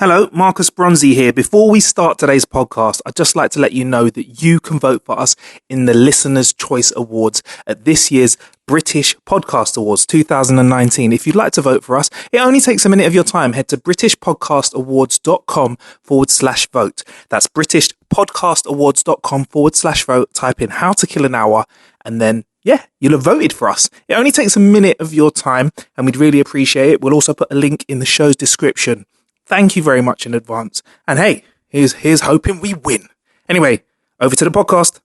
Hello, Marcus Bronzy here. Before we start today's podcast, I'd just like to let you know that you can vote for us in the Listener's Choice Awards at this year's British Podcast Awards 2019. If you'd like to vote for us, it only takes a minute of your time. Head to britishpodcastawards.com/vote. That's britishpodcastawards.com/vote. Type in How to Kill an Hour and then you'll have voted for us. It only takes a minute of your time and we'd really appreciate it. We'll also put a link in the show's description. Thank you very much in advance. And hey, here's hoping we win. Anyway, over to the podcast.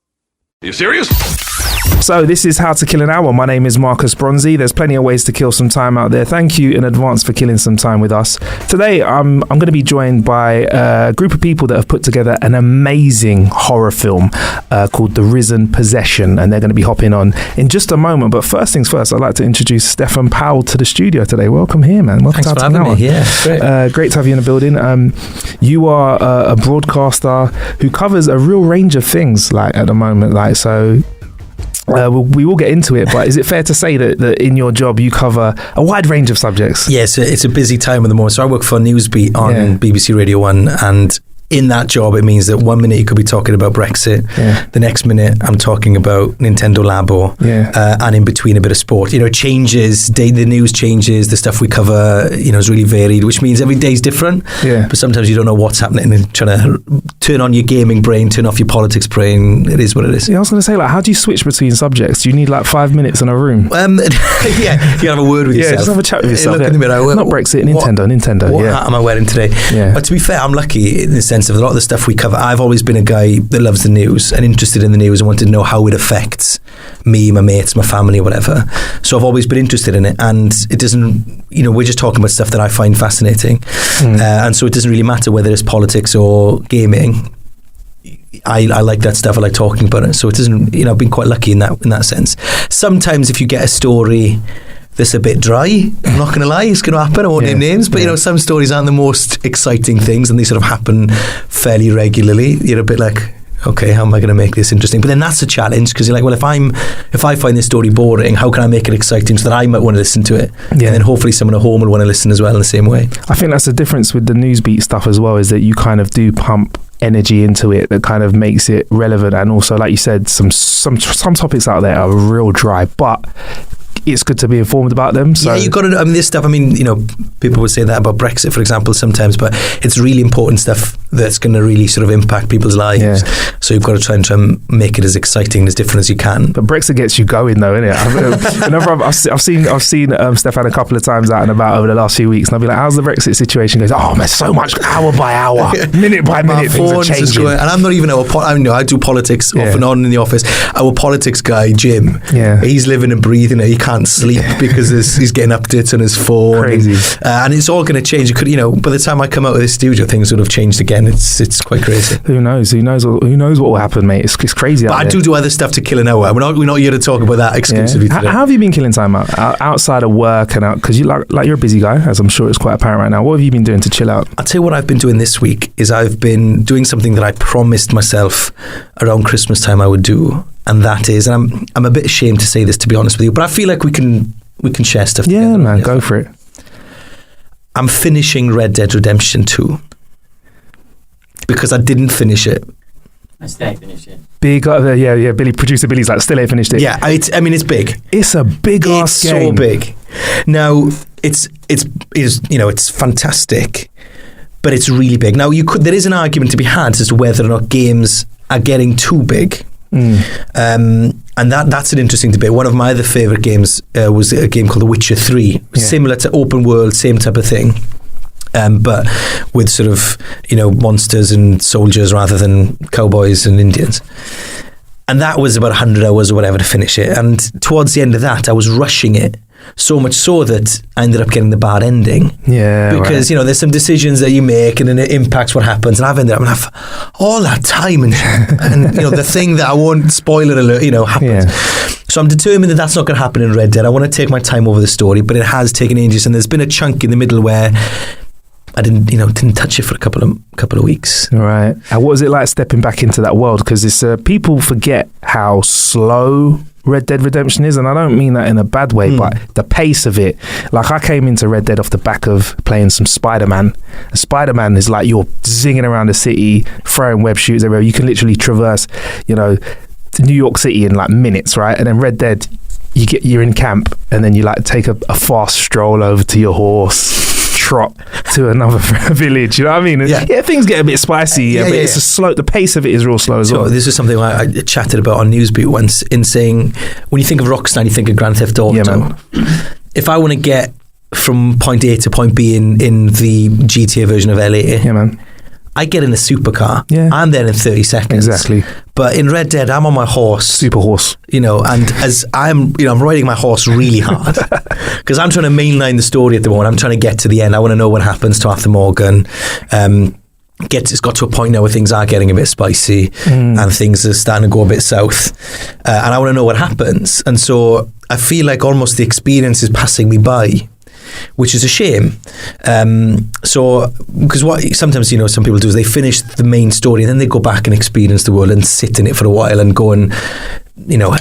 Are you serious? So this is How to Kill an Hour. My name is Marcus Bronzy. There's plenty of ways to kill some time out there. Thank you in advance for killing some time with us. Today, I'm going to be joined by a group of people that have put together an amazing horror film called The Rizen Possession, and they're going to be hopping on in just a moment. But first things first, I'd like to introduce Steffan Powell to the studio today. Welcome here, man. Welcome. Thanks for having me. Yeah, great. Great to have you in the building. You are a broadcaster who covers a real range of things, like at the moment, like so. We will get into it, but is it fair to say that in your job you cover a wide range of subjects? Yes, it's a busy time at the moment. So I work for Newsbeat on BBC Radio 1, and in that job it means that 1 minute you could be talking about Brexit, the next minute I'm talking about Nintendo Labo, and in between a bit of sport. It changes, the news changes, the stuff we cover is really varied, which means every day's different, but sometimes you don't know what's happening and trying to turn on your gaming brain, turn off your politics brain. It is what it is. I was going to say, how do you switch between subjects? Do you need 5 minutes in a room? You have a word with yourself. Just have a chat with yourself. Look in the mirror. Not Brexit, Nintendo. What hat am I wearing today? But to be fair, I'm lucky in the sense of a lot of the stuff we cover. I've always been a guy that loves the news and interested in the news and wanted to know how it affects me, my mates, my family, whatever. So I've always been interested in it, and it doesn't, we're just talking about stuff that I find fascinating. And so it doesn't really matter whether it's politics or gaming. I like that stuff. I like talking about it. So it doesn't, I've been quite lucky in that sense. Sometimes if you get a story that's a bit dry, I'm not going to lie, it's going to happen. I won't name names, but some stories aren't the most exciting things, and they sort of happen fairly regularly. You're a bit like, okay, how am I going to make this interesting? But then that's a challenge, because you're like, well, if I find this story boring, how can I make it exciting so that I might want to listen to it? And then hopefully someone at home will want to listen as well in the same way. I think that's the difference with the Newsbeat stuff as well, is that you kind of do pump energy into it that kind of makes it relevant, and also, like you said, some topics out there are real dry, but it's good to be informed about them. So you got to. This stuff. People would say that about Brexit, for example, sometimes, but it's really important stuff that's going to really sort of impact people's lives. So you've got to try and make it as exciting and as different as you can. But Brexit gets you going, though, innit? I've seen Steffan a couple of times out and about over the last few weeks, and I'll be like, "How's the Brexit situation?" He goes, "Oh, man, so much hour by hour, minute by minute, things are changing." And I'm not even I do politics off and on in the office. Our politics guy, Jim, he's living and breathing it. He can't sleep because he's getting updates on his phone. Crazy. And it's all going to change. It could, by the time I come out of this studio, things would have changed again. It's quite crazy. Who knows what will happen, mate? It's crazy. But I do other stuff to kill an hour. We're not here to talk about that exclusively today. How have you been killing time outside of work and out? Because you you're a busy guy, as I'm sure it's quite apparent right now. What have you been doing to chill out? I'll tell you what I've been doing this week is I've been doing something that I promised myself around Christmas time I would do. And that is, and I'm a bit ashamed to say this, to be honest with you, but I feel like we can share stuff together. Yeah, man, go for it. I'm finishing Red Dead Redemption 2 because I didn't finish it. I still ain't finished it. Big, producer Billy's like, still ain't finished it. Yeah, it's big. It's a big ass game. It's so big. Now, it's fantastic, but it's really big. Now, there is an argument to be had as to whether or not games are getting too big. And that's an interesting debate. One of my other favourite games was a game called The Witcher 3, similar to open world, same type of thing, but with sort of monsters and soldiers rather than cowboys and Indians. And that was about 100 hours or whatever to finish it. And towards the end of that, I was rushing it. So much so that I ended up getting the bad ending. Yeah. Because, there's some decisions that you make and then it impacts what happens. And I've ended up have all that time and the thing that I won't spoiler alert, happens. Yeah. So I'm determined that that's not going to happen in Red Dead. I want to take my time over the story, but it has taken ages. And there's been a chunk in the middle where I didn't touch it for a couple of weeks. Right. And what was it like stepping back into that world? Because it's people forget how slow Red Dead Redemption is, and I don't mean that in a bad way, but the pace of it. Like, I came into Red Dead off the back of playing some Spider-Man. Spider-Man is like you're zinging around the city, throwing web shooters everywhere. You can literally traverse, New York City in like minutes, right? And then Red Dead, you're in camp, and then you like take a fast stroll over to your horse, trot to another village. You know what I mean? Yeah, things get a bit spicy. But it's a slow. The pace of it is real slow as well. This is something I chatted about on Newsbeat once, in saying when you think of Rockstar, and you think of Grand Theft Auto. Yeah, man. If I want to get from point A to point B in the GTA version of LA, yeah, man, I get in a supercar. Yeah. I'm there in 30 seconds. Exactly. But in Red Dead, I'm on my horse. Super horse. And as I'm riding my horse really hard because I'm trying to mainline the story at the moment. I'm trying to get to the end. I want to know what happens to Arthur Morgan. It's got to a point now where things are getting a bit spicy and things are starting to go a bit south. And I want to know what happens. And so I feel like almost the experience is passing me by, which is a shame. Because what sometimes some people do is they finish the main story and then they go back and experience the world and sit in it for a while and go and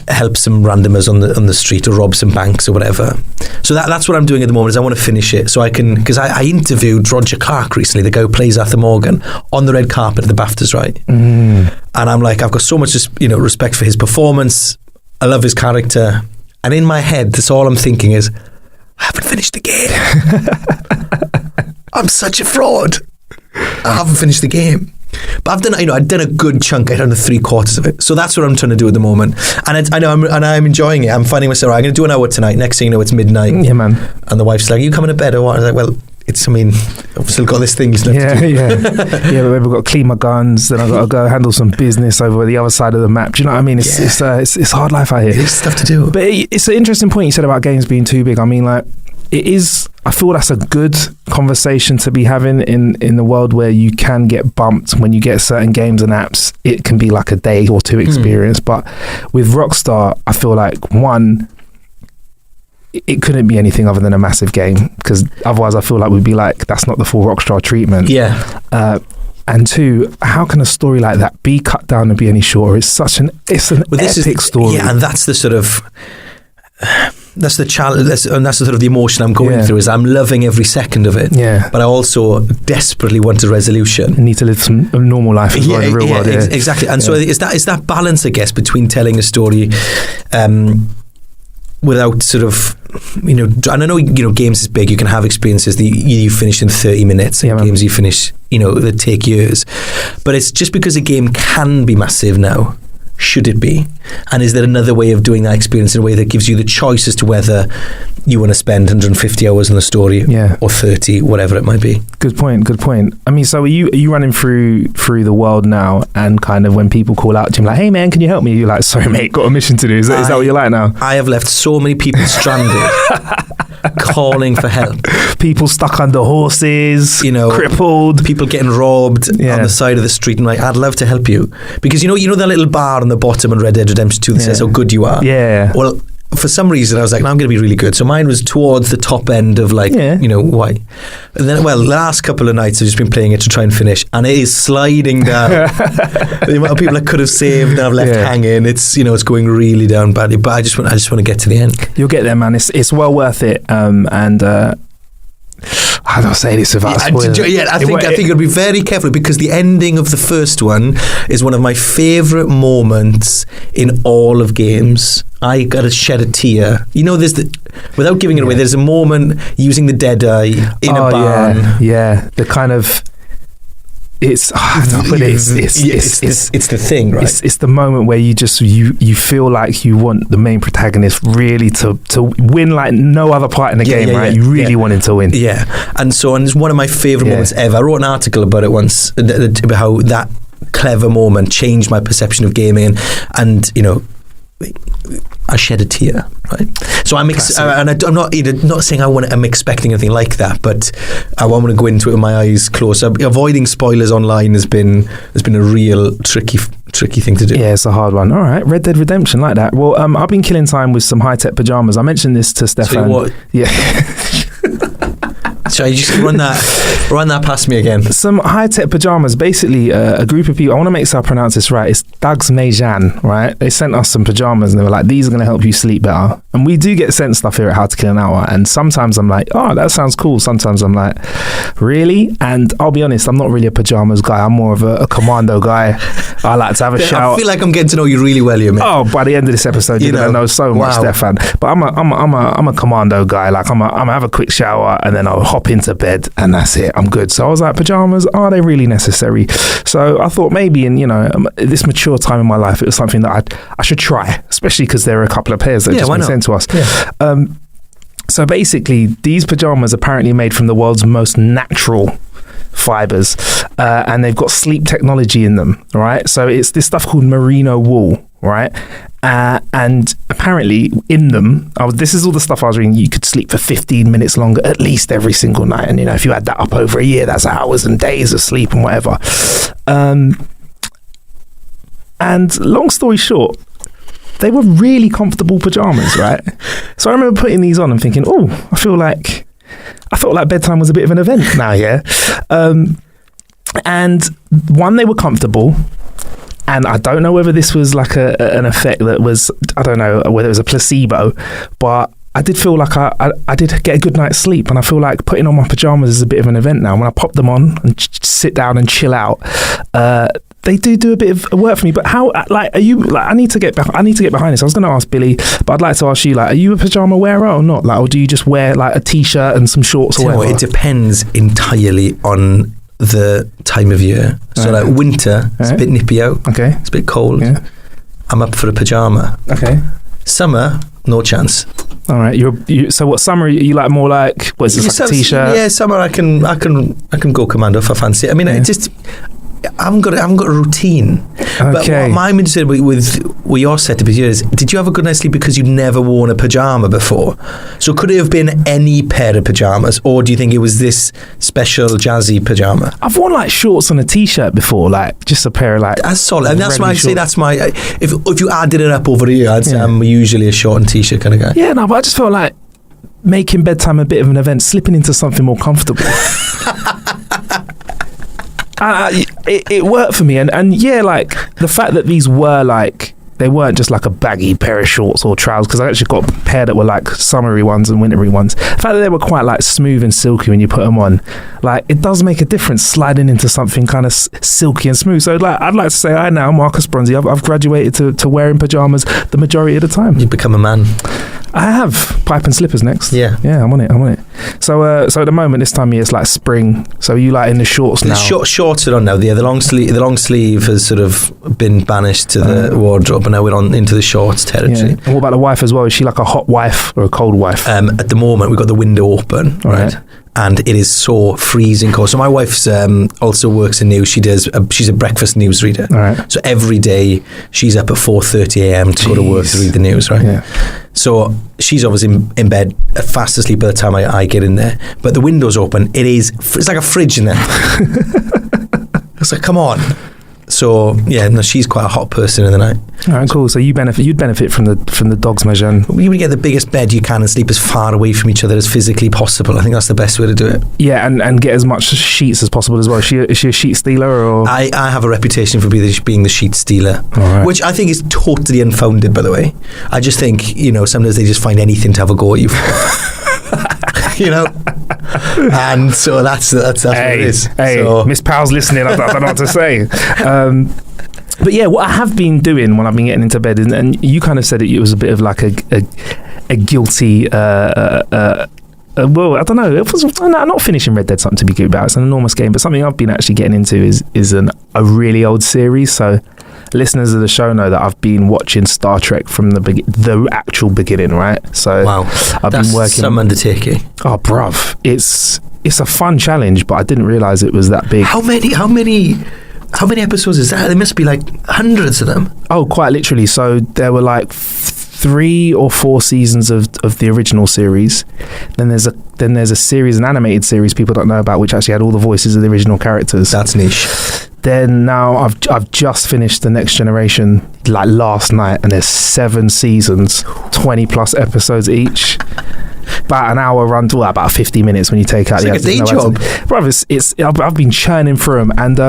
help some randomers on the street or rob some banks or whatever. So that's what I'm doing at the moment, is I want to finish it so I can, because I interviewed Roger Clark recently, the guy who plays Arthur Morgan, on the red carpet at the BAFTAs, right? And I'm like, I've got so much respect for his performance. I love his character, and in my head that's all I'm thinking is, I haven't finished the game. I'm such a fraud. I haven't finished the game. But I've done, I've done a good chunk. I've done 3/4 of it. So that's what I'm trying to do at the moment. And I'm enjoying it. I'm finding myself, I'm going to do an hour tonight. Next thing you know, it's midnight. Yeah, man. And the wife's like, are you coming to bed or what? I was like, well, I've still got this thing. Yeah. But maybe I've got to clean my guns, then I've got to go handle some business over the other side of the map. Do you know what I mean? It's hard life out here. There's stuff to do. But it's an interesting point you said about games being too big. I mean, like, it is, I feel that's a good conversation to be having in the world where you can get bumped when you get certain games and apps. It can be like a day or two experience. But with Rockstar, I feel like, one, it couldn't be anything other than a massive game, because otherwise I feel like we'd be like, that's not the full Rockstar treatment. Yeah. And two, how can a story like that be cut down and be any shorter? It's an epic story. Yeah, and that's the sort of... That's the challenge, and that's the sort of the emotion I'm going through, is I'm loving every second of it. Yeah. But I also desperately want a resolution. You need to live a normal life as well in the real world. Exactly. And so it's that balance, I guess, between telling a story without sort of, and I know, games is big. You can have experiences that you finish in 30 minutes, and games you finish, that take years. But it's just because a game can be massive now. Should it be? And is there another way of doing that experience in a way that gives you the choice as to whether you want to spend 150 hours on the story or 30, whatever it might be? Good point. I mean, so are you running through the world now, and kind of when people call out to you like, hey man, can you help me? You're like, sorry mate, got a mission to do. Is that what you're like now? I have left so many people stranded calling for help. People stuck under horses, crippled. People getting robbed on the side of the street. And like, I'd love to help you. Because you know that little bar on the bottom in Red Dead Redemption 2 that says how good you are? Yeah. Well, for some reason I was like, no, I'm going to be really good. So mine was towards the top end of why. And then, the last couple of nights I've just been playing it to try and finish, and it is sliding down. The amount of people I could have saved and I've left hanging, it's it's going really down badly. But I just want to get to the end. You'll get there, man. It's well worth it. I don't say this without spoilers. I think you'll be very careful, because the ending of the first one is one of my favourite moments in all of games. I got to shed a tear. There's without giving it away, there's a moment using the Deadeye in a barn. Yeah, the kind of... It's the thing, right? It's the moment where you just you feel like you want the main protagonist really to win like no other part in the game, right? You really want him to win. Yeah, and it's one of my favourite moments ever. I wrote an article about it once, about how that clever moment changed my perception of gaming, and I shed a tear, right? So I'm not saying I'm expecting anything like that, but I want to go into it with my eyes closed. Avoiding spoilers online has been a real tricky thing to do. Yeah, it's a hard one. All right, Red Dead Redemption, like that. Well, I've been killing time with some high-tech pajamas. I mentioned this to Steffan. So what? Yeah. So you just run that past me again. Some high-tech pajamas. Basically, a group of people. I want to make sure I pronounce this right. It's Dags Mejan, right? They sent us some pajamas and they were like, "These are going to help you sleep better." And we do get sent stuff here at How to Kill an Hour. And sometimes I'm like, "Oh, that sounds cool." Sometimes I'm like, "Really?" And I'll be honest, I'm not really a pajamas guy. I'm more of a commando guy. I like to have a shower. I feel like I'm getting to know you really well, you mate. Oh, by the end of this episode, you're gonna know so much, Steffan. But I'm a commando guy. Like I'm gonna have a quick shower and then I'll hop into bed and that's it. I'm good. So I was like, pajamas, are they really necessary? So I thought maybe in this mature time in my life, it was something that I should try, especially because there are a couple of pairs that just been sent to us. Yeah. So basically, these pajamas are apparently made from the world's most natural fibers, and they've got sleep technology in them, right? So it's this stuff called merino wool, right? And apparently in them, this is all the stuff I was reading, you could sleep for 15 minutes longer at least every single night. And if you add that up over a year, that's hours and days of sleep and whatever. And long story short, they were really comfortable pajamas, right? So I remember putting these on and thinking, oh, I felt like bedtime was a bit of an event now, yeah? And one, they were comfortable. And I don't know whether this was like an effect that was, I don't know whether it was a placebo, but I did feel like I did get a good night's sleep. And I feel like putting on my pajamas is a bit of an event now. When I pop them on and sit down and chill out, they do a bit of work for me. But how, are you, I need to get behind this. I was going to ask Billy, but I'd like to ask you, are you a pajama wearer or not? Or do you just wear a t-shirt and some shorts or whatever? It depends entirely on the time of year. So winter, it's a bit nippy out. Okay. It's a bit cold. Yeah. I'm up for a pajama. Okay. Summer, no chance. All right. So what, summer you like more like, what is this, like a t-shirt? Yeah, summer I can go commando if I fancy it. I mean, it just, I haven't got a routine. Okay. But what I'm interested with your setup here is, did you have a good night's sleep because you'd never worn a pajama before? So could it have been any pair of pajamas, or do you think it was this special jazzy pajama? I've worn shorts and a t-shirt before, just a pair of That's solid, and that's why I say that's my. If you added it up over the year, I'd say I'm usually a short and t-shirt kind of guy. Yeah, no, but I just felt like making bedtime a bit of an event, slipping into something more comfortable. It worked for me, and yeah, the fact that these were they weren't just a baggy pair of shorts or trousers, because I actually got a pair that were summery ones and wintry ones. The fact that they were quite smooth and silky when you put them on, it does make a difference sliding into something kind of silky and smooth. So I'd like to say I now, Marcus Bronzy, I've graduated to wearing pajamas the majority of the time. You've become a man. I have. Pipe and slippers next. Yeah, I'm on it. So at the moment, this time of year, it's spring. So you in the shorts now? Shorts are on now. Yeah, the long sleeve has sort of been banished to the wardrobe, and now we're on into the shorts territory. Yeah. And what about the wife as well? Is she a hot wife or a cold wife? At the moment, we've got the window open, right? And it is so freezing cold. So my wife's also works in news. She's a breakfast news reader. All right. So every day she's up at 4:30 a.m. to go to work to read the news, right? Yeah. So she's obviously in bed, fast asleep by the time I get in there. But the window's open. It's like a fridge in there. It's come on. So yeah, no, she's quite a hot person in the night. All right, cool. So you'd benefit from the dog's measure. You would get the biggest bed you can and sleep as far away from each other as physically possible. I think that's the best way to do it. Yeah, and get as much sheets as possible as well. Is she a sheet stealer or? I have a reputation for being the sheet stealer, which I think is totally unfounded. By the way, I just think sometimes they just find anything to have a go at you for. And so that's what it is. Hey, so. Miss Powell's listening. I don't know what to say. But yeah, what I have been doing when I've been getting into bed, and you kind of said it was a bit of a guilty. Well, I don't know. I'm not finishing Red Dead something to be good about. It's an enormous game, but something I've been actually getting into is a really old series. So listeners of the show know that I've been watching Star Trek from the actual beginning, right? So wow, I've been working some undertaking. Oh, bruv, it's a fun challenge, but I didn't realize it was that big. How many episodes is that? There must be hundreds of them. Oh, quite literally. So there were 3 or 4 seasons of the original series. Then there's a series, an animated series people don't know about, which actually had all the voices of the original characters. That's niche. Then now I've just finished the Next Generation last night, and there's 7 seasons, 20 plus episodes each. about an hour run to about 50 minutes when you take out it's the like a day job. Brothers, I've been churning through them, and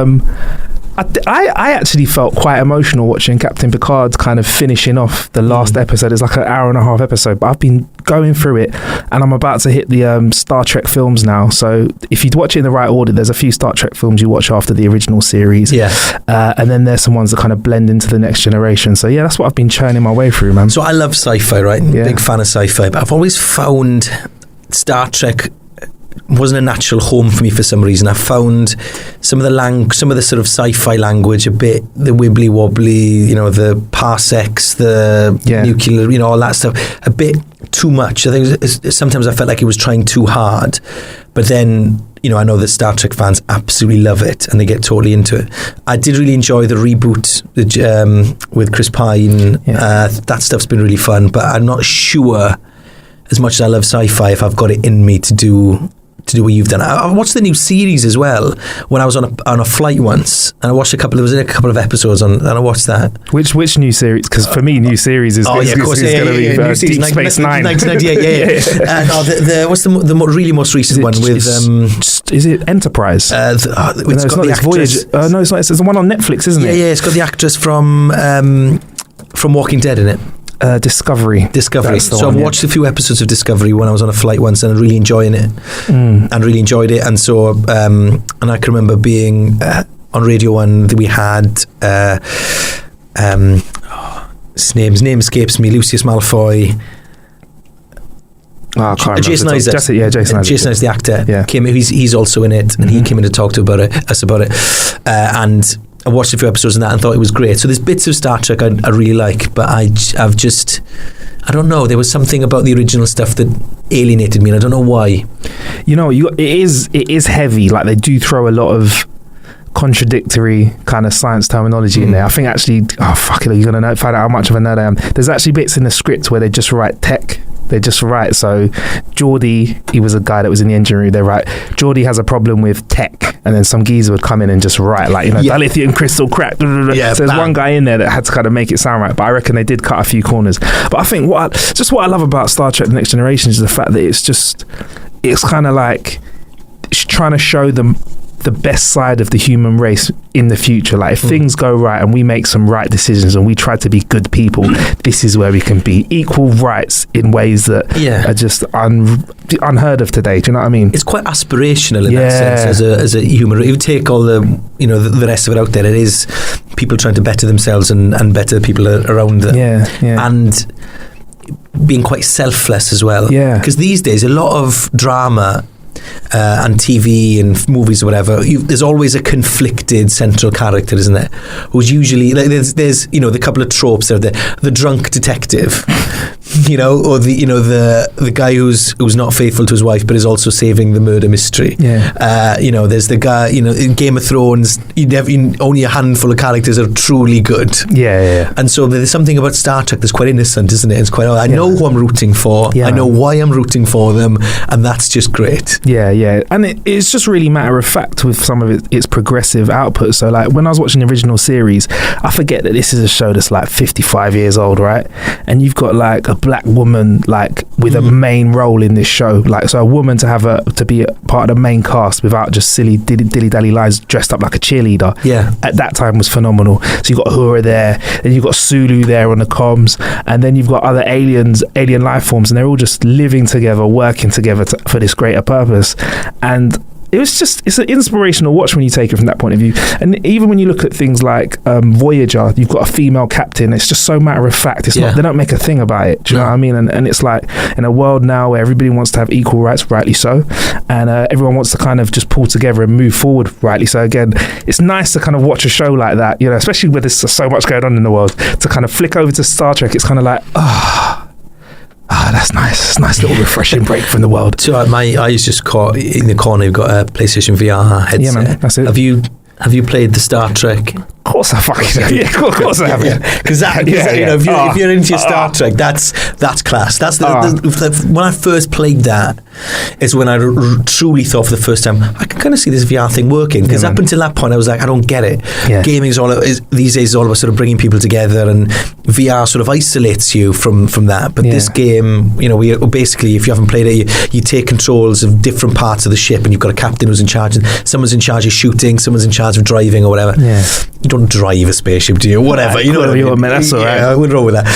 I actually felt quite emotional watching Captain Picard kind of finishing off the last episode. It's like an hour and a half episode, but I've been going through it, and I'm about to hit the Star Trek films now. So if you watch it in the right order, there's a few Star Trek films you watch after the original series, and then there's some ones that kind of blend into the Next Generation. So yeah, that's what I've been churning my way through, man. So I love sci-fi, right? Big fan of sci-fi, but I've always found Star Trek wasn't a natural home for me for some reason. I found some of the sort of sci-fi language a bit, the wibbly wobbly, the parsecs, the nuclear, all that stuff, a bit too much. I think sometimes I felt like it was trying too hard, but then I know that Star Trek fans absolutely love it and they get totally into it. I did really enjoy the reboot with Chris Pine. That stuff's been really fun, but I'm not sure, as much as I love sci-fi, if I've got it in me to do what you've done. I watched the new series as well when I was on a flight once, and I watched a couple of episodes on, and I watched that. Which new series? Because for me, new series is going to be Deep Space Nine. 1998. What's the really most recent one with? Is it Enterprise? It's got the actress. Voyage. No, it's not. It's the one on Netflix, isn't it? Yeah, it's got the actress from Walking Dead in it. Discovery. So I've watched a few episodes of Discovery when I was on a flight once, and I'm really enjoying it. And really enjoyed it. And so, and I can remember being on Radio 1 that we had his name escapes me. Lucius Malfoy. I can't Jason Isaac. Jason Isaac. Jason Isaac, the actor. Yeah. He's also in it, and he came in to talk to us about it. And I watched a few episodes of that and thought it was great. So there's bits of Star Trek I really like, but I don't know. There was something about the original stuff that alienated me, and I don't know why. It is heavy. Like, they do throw a lot of contradictory kind of science terminology in there. I think actually, you're going to find out how much of a nerd I am. There's actually bits in the script where they just write tech. They just write, so Geordie, he was a guy that was in the engine room, they write, Geordie has a problem with tech, and then some geezer would come in and just write, dilithium crystal crack. So there's one guy in there that had to kind of make it sound right, but I reckon they did cut a few corners. But I think what I love about Star Trek The Next Generation is the fact that it's kind of like, it's trying to show them the best side of the human race in the future. Like, if things go right and we make some right decisions and we try to be good people, this is where we can be. Equal rights in ways that are just unheard of today. Do you know what I mean? It's quite aspirational in that sense as a human race. You take all the the rest of it out there, it is people trying to better themselves and better people around them. And being quite selfless as well. Because these days a lot of drama and TV and movies or whatever, there's always a conflicted central character, isn't there? Who's usually there's the couple of tropes there, the drunk detective, or the guy who's not faithful to his wife but is also saving the murder mystery. There's the guy, in Game of Thrones, only a handful of characters are truly good. And so there's something about Star Trek that's quite innocent, isn't it? It's quite, I know who I'm rooting for, I know why I'm rooting for them, and that's just great. And it's just really matter of fact with some of its progressive output. So like when I was watching the original series, I forget that this is a show that's like 55 years old, right? And you've got like a black woman like with a main role in this show, like, so a woman to be a part of the main cast without just silly dilly-dally lies dressed up like a cheerleader, at that time was phenomenal. So you've got Uhura there, then you've got Sulu there on the comms, and then you've got other alien life forms, and they're all just living together, working together for this greater purpose. And it's an inspirational watch when you take it from that point of view. And even when you look at things like Voyager, you've got a female captain. It's just so matter of fact. It's not, they don't make a thing about it. Do you know what I mean? And it's like in a world now where everybody wants to have equal rights, rightly so, and everyone wants to kind of just pull together and move forward, rightly so. Again, it's nice to kind of watch a show like that, especially where there's so much going on in the world, to kind of flick over to Star Trek. It's kind of like, that's nice. It's a nice little refreshing break from the world. So my eyes just caught in the corner. You've got a PlayStation VR headset. Yeah, man, that's it. Have you played the Star Trek course I fucking have. Yeah, of course I have. Because if you're into your Star Trek, that's class. That's when I first played that is when I truly thought for the first time I can kind of see this VR thing working. Because up until that point I was like, I don't get it. Gaming these days is all about sort of bringing people together, and VR sort of isolates you from that. But this game, we basically, if you haven't played it, you take controls of different parts of the ship, and you've got a captain who's in charge, and someone's in charge of shooting, someone's in charge of driving or whatever. You don't drive a spaceship, do you? Whatever, you know what I mean? That's all right. I wouldn't roll with that.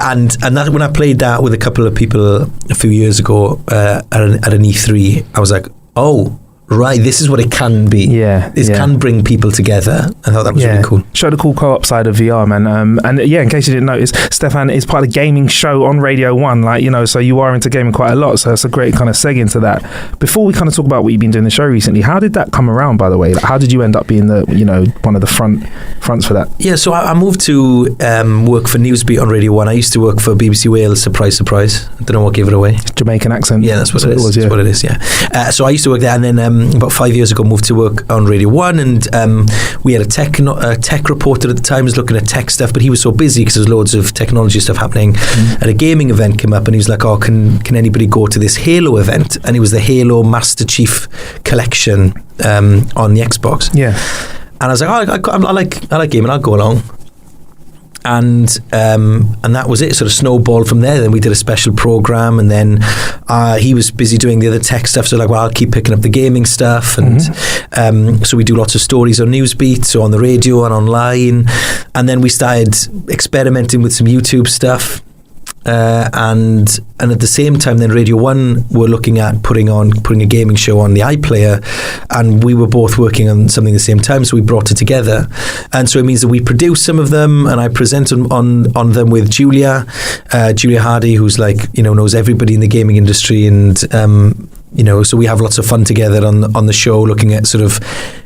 And that, when I played that with a couple of people a few years ago at an E3, I was like, oh, right, this is what it can be. This can bring people together. I thought that was really cool. Showed a cool co-op side of VR, man. And in case you didn't notice, Steffan is part of the gaming show on Radio 1, so you are into gaming quite a lot, so it's a great kind of seg into that. Before we kind of talk about what you've been doing the show recently, how did that come around, by the way? Like, how did you end up being the, one of the fronts for that? Yeah, so I moved to work for Newsbeat on Radio 1. I used to work for BBC Wales, surprise. I don't know what gave it away. Jamaican accent. Yeah, that's what it is. That's what it is, so I used to work there, and then about 5 years ago moved to work on Radio 1, and we had a tech reporter at the time, was looking at tech stuff, but he was so busy because there's loads of technology stuff happening. And a gaming event came up, and he was like, oh, can anybody go to this Halo event? And it was the Halo Master Chief Collection on the Xbox. And I was like, oh, I like gaming, I'll go along. And that was it. Sort of snowballed from there. Then we did a special program, and then he was busy doing the other tech stuff. So like, well, I'll keep picking up the gaming stuff, and so we do lots of stories on Newsbeat, so on the radio and online. And then we started experimenting with some YouTube stuff. And at the same time, then Radio 1 were looking at putting a gaming show on the iPlayer, and we were both working on something at the same time, so we brought it together. And so it means that we produce some of them, and I present on them with Julia Hardy, who's like, knows everybody in the gaming industry, and so we have lots of fun together on the show, looking at sort of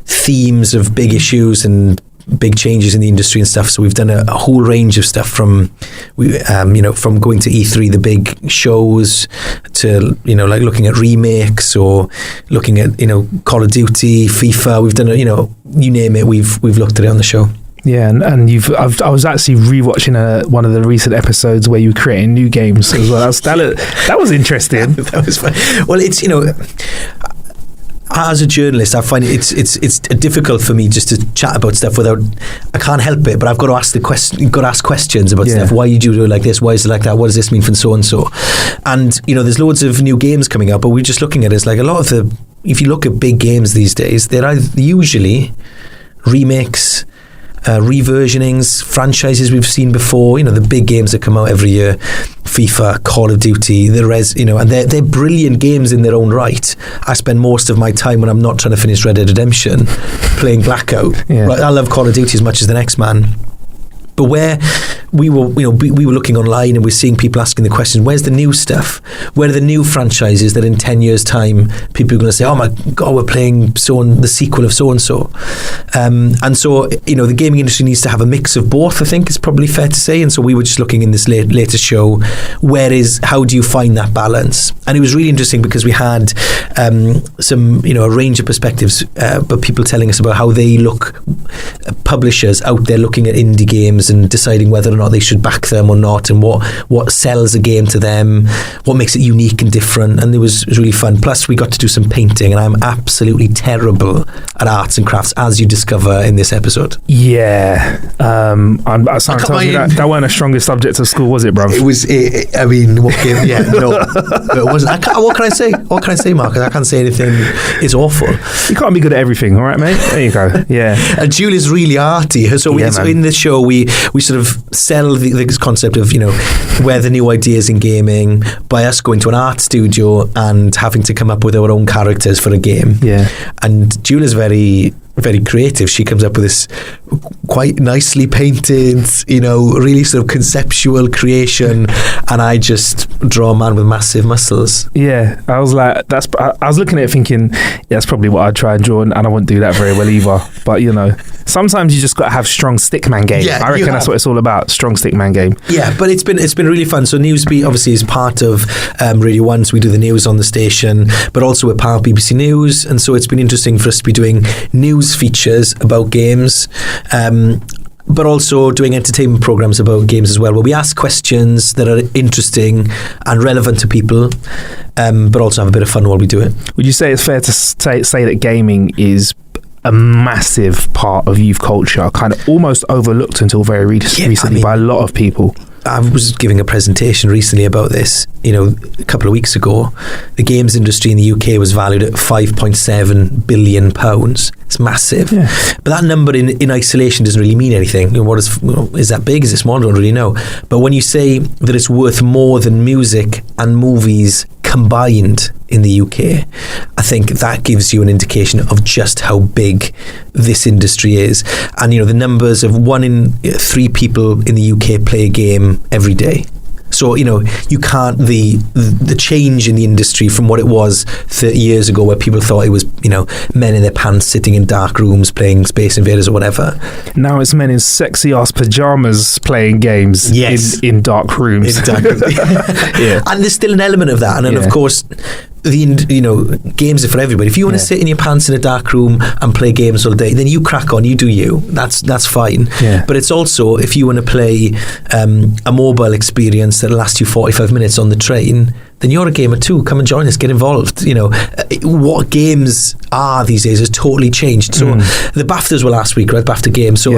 themes of big issues and big changes in the industry and stuff. So we've done a whole range of stuff from from going to E3, the big shows, to like looking at remakes, or looking at Call of Duty, FIFA. We've done you name it, we've looked at it on the show. Yeah, and I was actually rewatching one of the recent episodes where you were creating new games as well. That was interesting. That was fun. Well, it's as a journalist, I find it's difficult for me just to chat about stuff without, I can't help it, but I've got to ask questions about stuff. Why did you do it like this? Why is it like that? What does this mean for so and so? And there's loads of new games coming up, but we're just looking at it. It's like a lot of if you look at big games these days, they're usually remakes, reversionings, franchises we've seen before. The big games that come out every year, FIFA, Call of Duty, and they're brilliant games in their own right. I spend most of my time when I'm not trying to finish Red Dead Redemption playing Blackout. Right? I love Call of Duty as much as the next man. But where we were, we were looking online, and we're seeing people asking the question, where's the new stuff? Where are the new franchises that in 10 years' time people are going to say, oh my God, we're playing the sequel of so-and-so. And so, the gaming industry needs to have a mix of both, I think is probably fair to say. And so we were just looking in this latest show, how do you find that balance? And it was really interesting because we had some, a range of perspectives, but people telling us about how they look, publishers out there looking at indie games and deciding whether or not they should back them or not, and what sells a game to them, what makes it unique and different. And it was really fun. Plus we got to do some painting, and I'm absolutely terrible at arts and crafts, as you discover in this episode. I'm sorry to tell you that weren't a strongest subject at school, was it, bruv? It was. I mean, what game? Yeah, no, it wasn't. What can I say? What can I say, Marcus? I can't say anything. It's awful. You can't be good at everything, all right, mate? There you go. Yeah. And Julie's really arty, so in this show we sort of sell the concept of where the new ideas in gaming by us going to an art studio and having to come up with our own characters for a game. And Julie's very, very creative. She comes up with this quite nicely painted, really sort of conceptual creation, and I just draw a man with massive muscles. I was like, I was looking at it thinking, that's probably what I'd try and draw, and I wouldn't do that very well either. But sometimes you just got to have strong stickman game. I reckon that's what it's all about, strong stickman game. But it's been really fun. So Newsbeat obviously is part of Radio 1, so we do the news on the station, but also we're part of BBC News, and so it's been interesting for us to be doing news features about games. but also doing entertainment programs about games as well, where we ask questions that are interesting and relevant to people, but also have a bit of fun while we do it. Would you say it's fair to say that gaming is a massive part of youth culture, kind of almost overlooked until very recently by a lot of people? I was giving a presentation recently about this, a couple of weeks ago. The games industry in the UK was valued at £5.7 billion. It's massive. Yeah. But that number in isolation doesn't really mean anything. Is that big? Is it small? I don't really know. But when you say that it's worth more than music and movies combined in the UK, I think that gives you an indication of just how big this industry is. And the numbers of 1 in 3 people in the UK play a game every day. So, you can't, the change in the industry from what it was 30 years ago, where people thought it was, men in their pants sitting in dark rooms playing Space Invaders or whatever. Now it's men in sexy ass pajamas playing games in dark rooms. Yeah. And there's still an element of that. And then, of course, games are for everybody. If you want to sit in your pants in a dark room and play games all day, then you crack on, you do you. That's fine. Yeah. But it's also, if you want to play a mobile experience that lasts you 45 minutes on the train, then you're a gamer too. Come and join us, get involved. What games are these days has totally changed. So the BAFTAs were last week, right? BAFTA games. So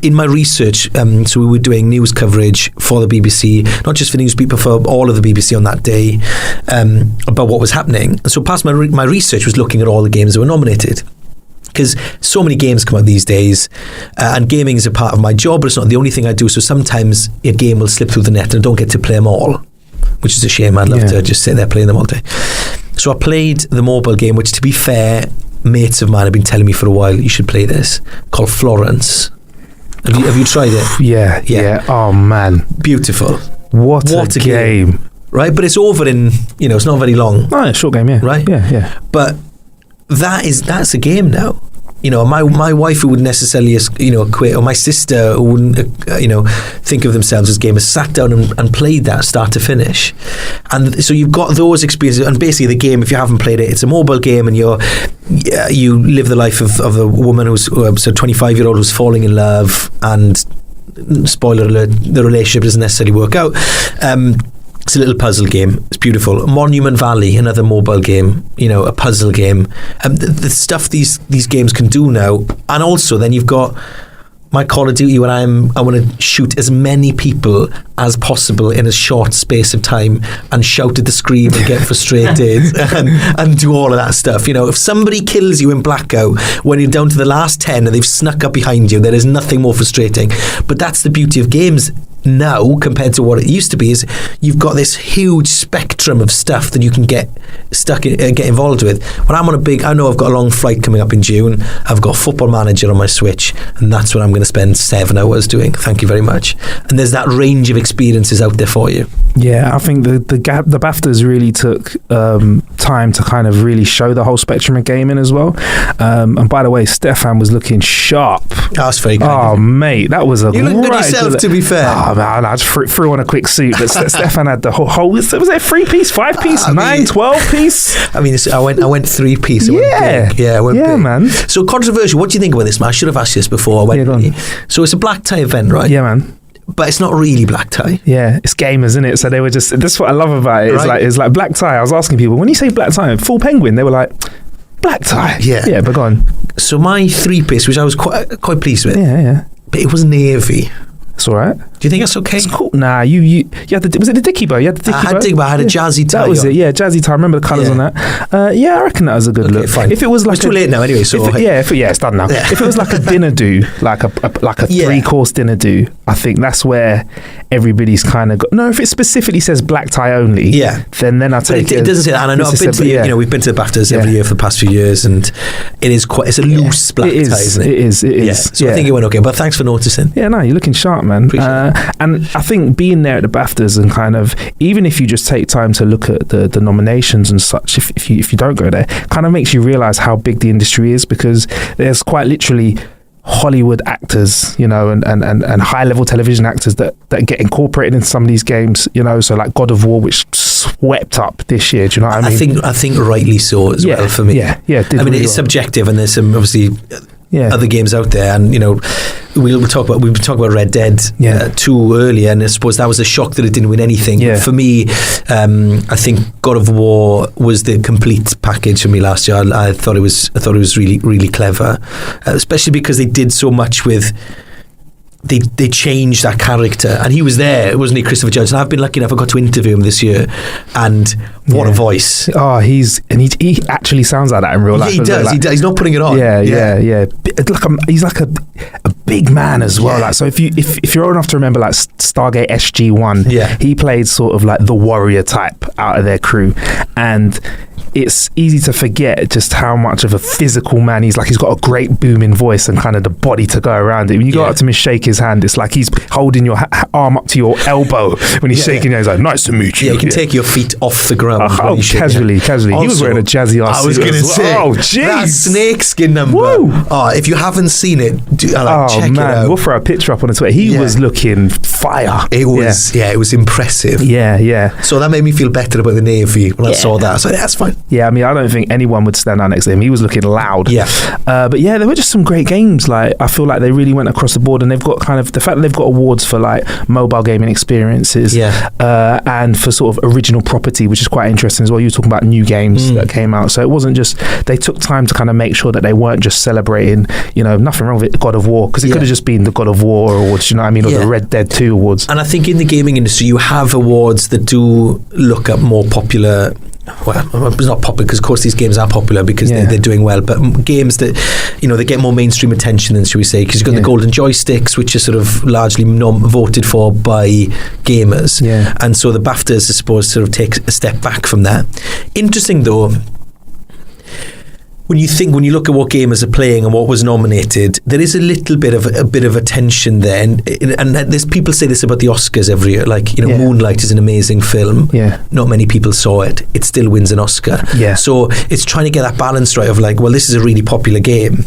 in my research, so we were doing news coverage for the BBC, not just for Newsbeat, but for all of the BBC on that day, about what was happening. So past my research was looking at all the games that were nominated. Because so many games come out these days, and gaming is a part of my job, but it's not the only thing I do. So sometimes a game will slip through the net and I don't get to play them all, which is a shame. I'd love to just sit there playing them all day. So I played the mobile game, which, to be fair, mates of mine have been telling me for a while, you should play this, called Florence. Have you tried it? Yeah. Oh, man. Beautiful. What a game. Right? But it's over in, it's not very long. Oh, yeah, short game, yeah. Right? Yeah. But that's a game now. My wife, who wouldn't necessarily, quit, or my sister, who wouldn't, think of themselves as gamers, sat down and played that start to finish. And so you've got those experiences. And basically, the game, if you haven't played it, it's a mobile game, and you live the life of a woman who's a 25-year-old who's falling in love, and spoiler alert, the relationship doesn't necessarily work out. It's a little puzzle game. It's beautiful. Monument Valley, another mobile game, a puzzle game. The stuff these games can do now. And also then you've got my Call of Duty, where I want to shoot as many people as possible in a short space of time and shout at the screen and get frustrated and do all of that stuff. If somebody kills you in Blackout when you're down to the last 10 and they've snuck up behind you, there is nothing more frustrating. But that's the beauty of games now compared to what it used to be, is you've got this huge spectrum of stuff that you can get stuck in and get involved with. When I'm on I know I've got a long flight coming up in June, I've got Football Manager on my Switch, and that's what I'm going to spend 7 hours doing. Thank you very much. And there's that range of experiences out there for you. Yeah, I think the BAFTAs really took time to kind of really show the whole spectrum of gaming as well. And by the way, Steffan was looking sharp. That's very kind. Oh, mate, that was a you look good yourself, to be fair. Oh, man, I just threw on a quick suit, but Steffan had the whole was it 3-piece, 5-piece, 12-piece? I mean, I went 3-piece. I went big, man. So controversial. What do you think about this, man? I should have asked you this before I went. So it's a black tie event, right? Yeah, man. But it's not really black tie. Yeah, it's gamers, isn't it? So they were just, that's what I love about it. It's like black tie. I was asking people, when you say black tie, full penguin, they were like, black tie. Yeah, but go on. So my 3-piece, which I was quite pleased with. Yeah. But it was navy. It's all right. Do you think that's okay? It's cool. Nah, you had was it the Dickie bow? You had the Dickie bow? I had Dickie bow. I had a jazzy tie. That was it. Yeah, jazzy tie. I remember the colours on that. I reckon that was a good look. Fine. If it was like it's too late now anyway. So it's done now. Yeah. If it was like a dinner do, like a 3-course dinner do, I think that's where everybody's kind of got. No, if it specifically says black tie only, then I take it. It doesn't say that. And I know I've been to we've been to the BAFTAs every year for the past few years, and it's a loose black tie, isn't it? It is. Yeah. So I think it went okay. But thanks for noticing. Yeah, no, you're looking sharp, man. Appreciate it. And I think being there at the BAFTAs and kind of, even if you just take time to look at the nominations and such, if you don't go there, kind of makes you realise how big the industry is, because there's quite literally Hollywood actors, and high level television actors that get incorporated in some of these games, so like God of War, which swept up this year. Do you know what I mean? I think rightly so as well for me. Yeah. I mean, it's subjective, and there's some obviously other games out there, and we talked about Red Dead 2 earlier, and I suppose that was a shock that it didn't win anything. Yeah. For me, I think God of War was the complete package for me last year. I thought it was really, really clever, especially because they did so much with. They changed that character, and he was there, wasn't he, Christopher Judge? And I've been lucky enough I got to interview him this year, and what a voice! Oh, he actually sounds like that in real life. He does. He's not putting it on. Yeah. He's like a big man as well. Like, so if you're old enough to remember, like Stargate SG-1, he played sort of like the warrior type out of their crew, and it's easy to forget just how much of a physical man he's like. He's got a great booming voice and kind of the body to go around it. When you go up to him and shake his hand, it's like he's holding your arm up to your elbow when he's shaking. He's like, "Nice to meet you." Yeah, you can take your feet off the ground. Casually. Also, he was wearing a jazzy ass suit. I was going to say, that snakeskin number. Woo. Oh, if you haven't seen it, check it out. We'll throw a picture up on the Twitter. He was looking fire. It was, it was impressive. Yeah. So that made me feel better about the Navy when I saw that. So that's fine. Yeah, I mean, I don't think anyone would stand out next to him. He was looking loud. Yeah. But yeah, there were just some great games. Like, I feel like they really went across the board, and they've got kind of the fact that they've got awards for like mobile gaming experiences, and for sort of original property, which is quite interesting as well. You were talking about new games that came out, so it wasn't just, they took time to kind of make sure that they weren't just celebrating, nothing wrong with it, God of War, because it could have just been the God of War awards, you know what I mean, or the Red Dead 2 awards. And I think in the gaming industry you have awards that do look at more popular. Well, it's not popular because, of course, these games are popular because they're doing well, but games that, they get more mainstream attention than, should we say, because you've got the golden joysticks, which are sort of largely voted for by gamers. Yeah. And so the BAFTAs, I suppose, sort of take a step back from that. Interesting, though, when you look at what gamers are playing and what was nominated, there is a little bit of a tension there, and there's people say this about the Oscars every year. Like, Moonlight is an amazing film. Yeah, not many people saw it. It still wins an Oscar. Yeah, so it's trying to get that balance right of like, well, this is a really popular game.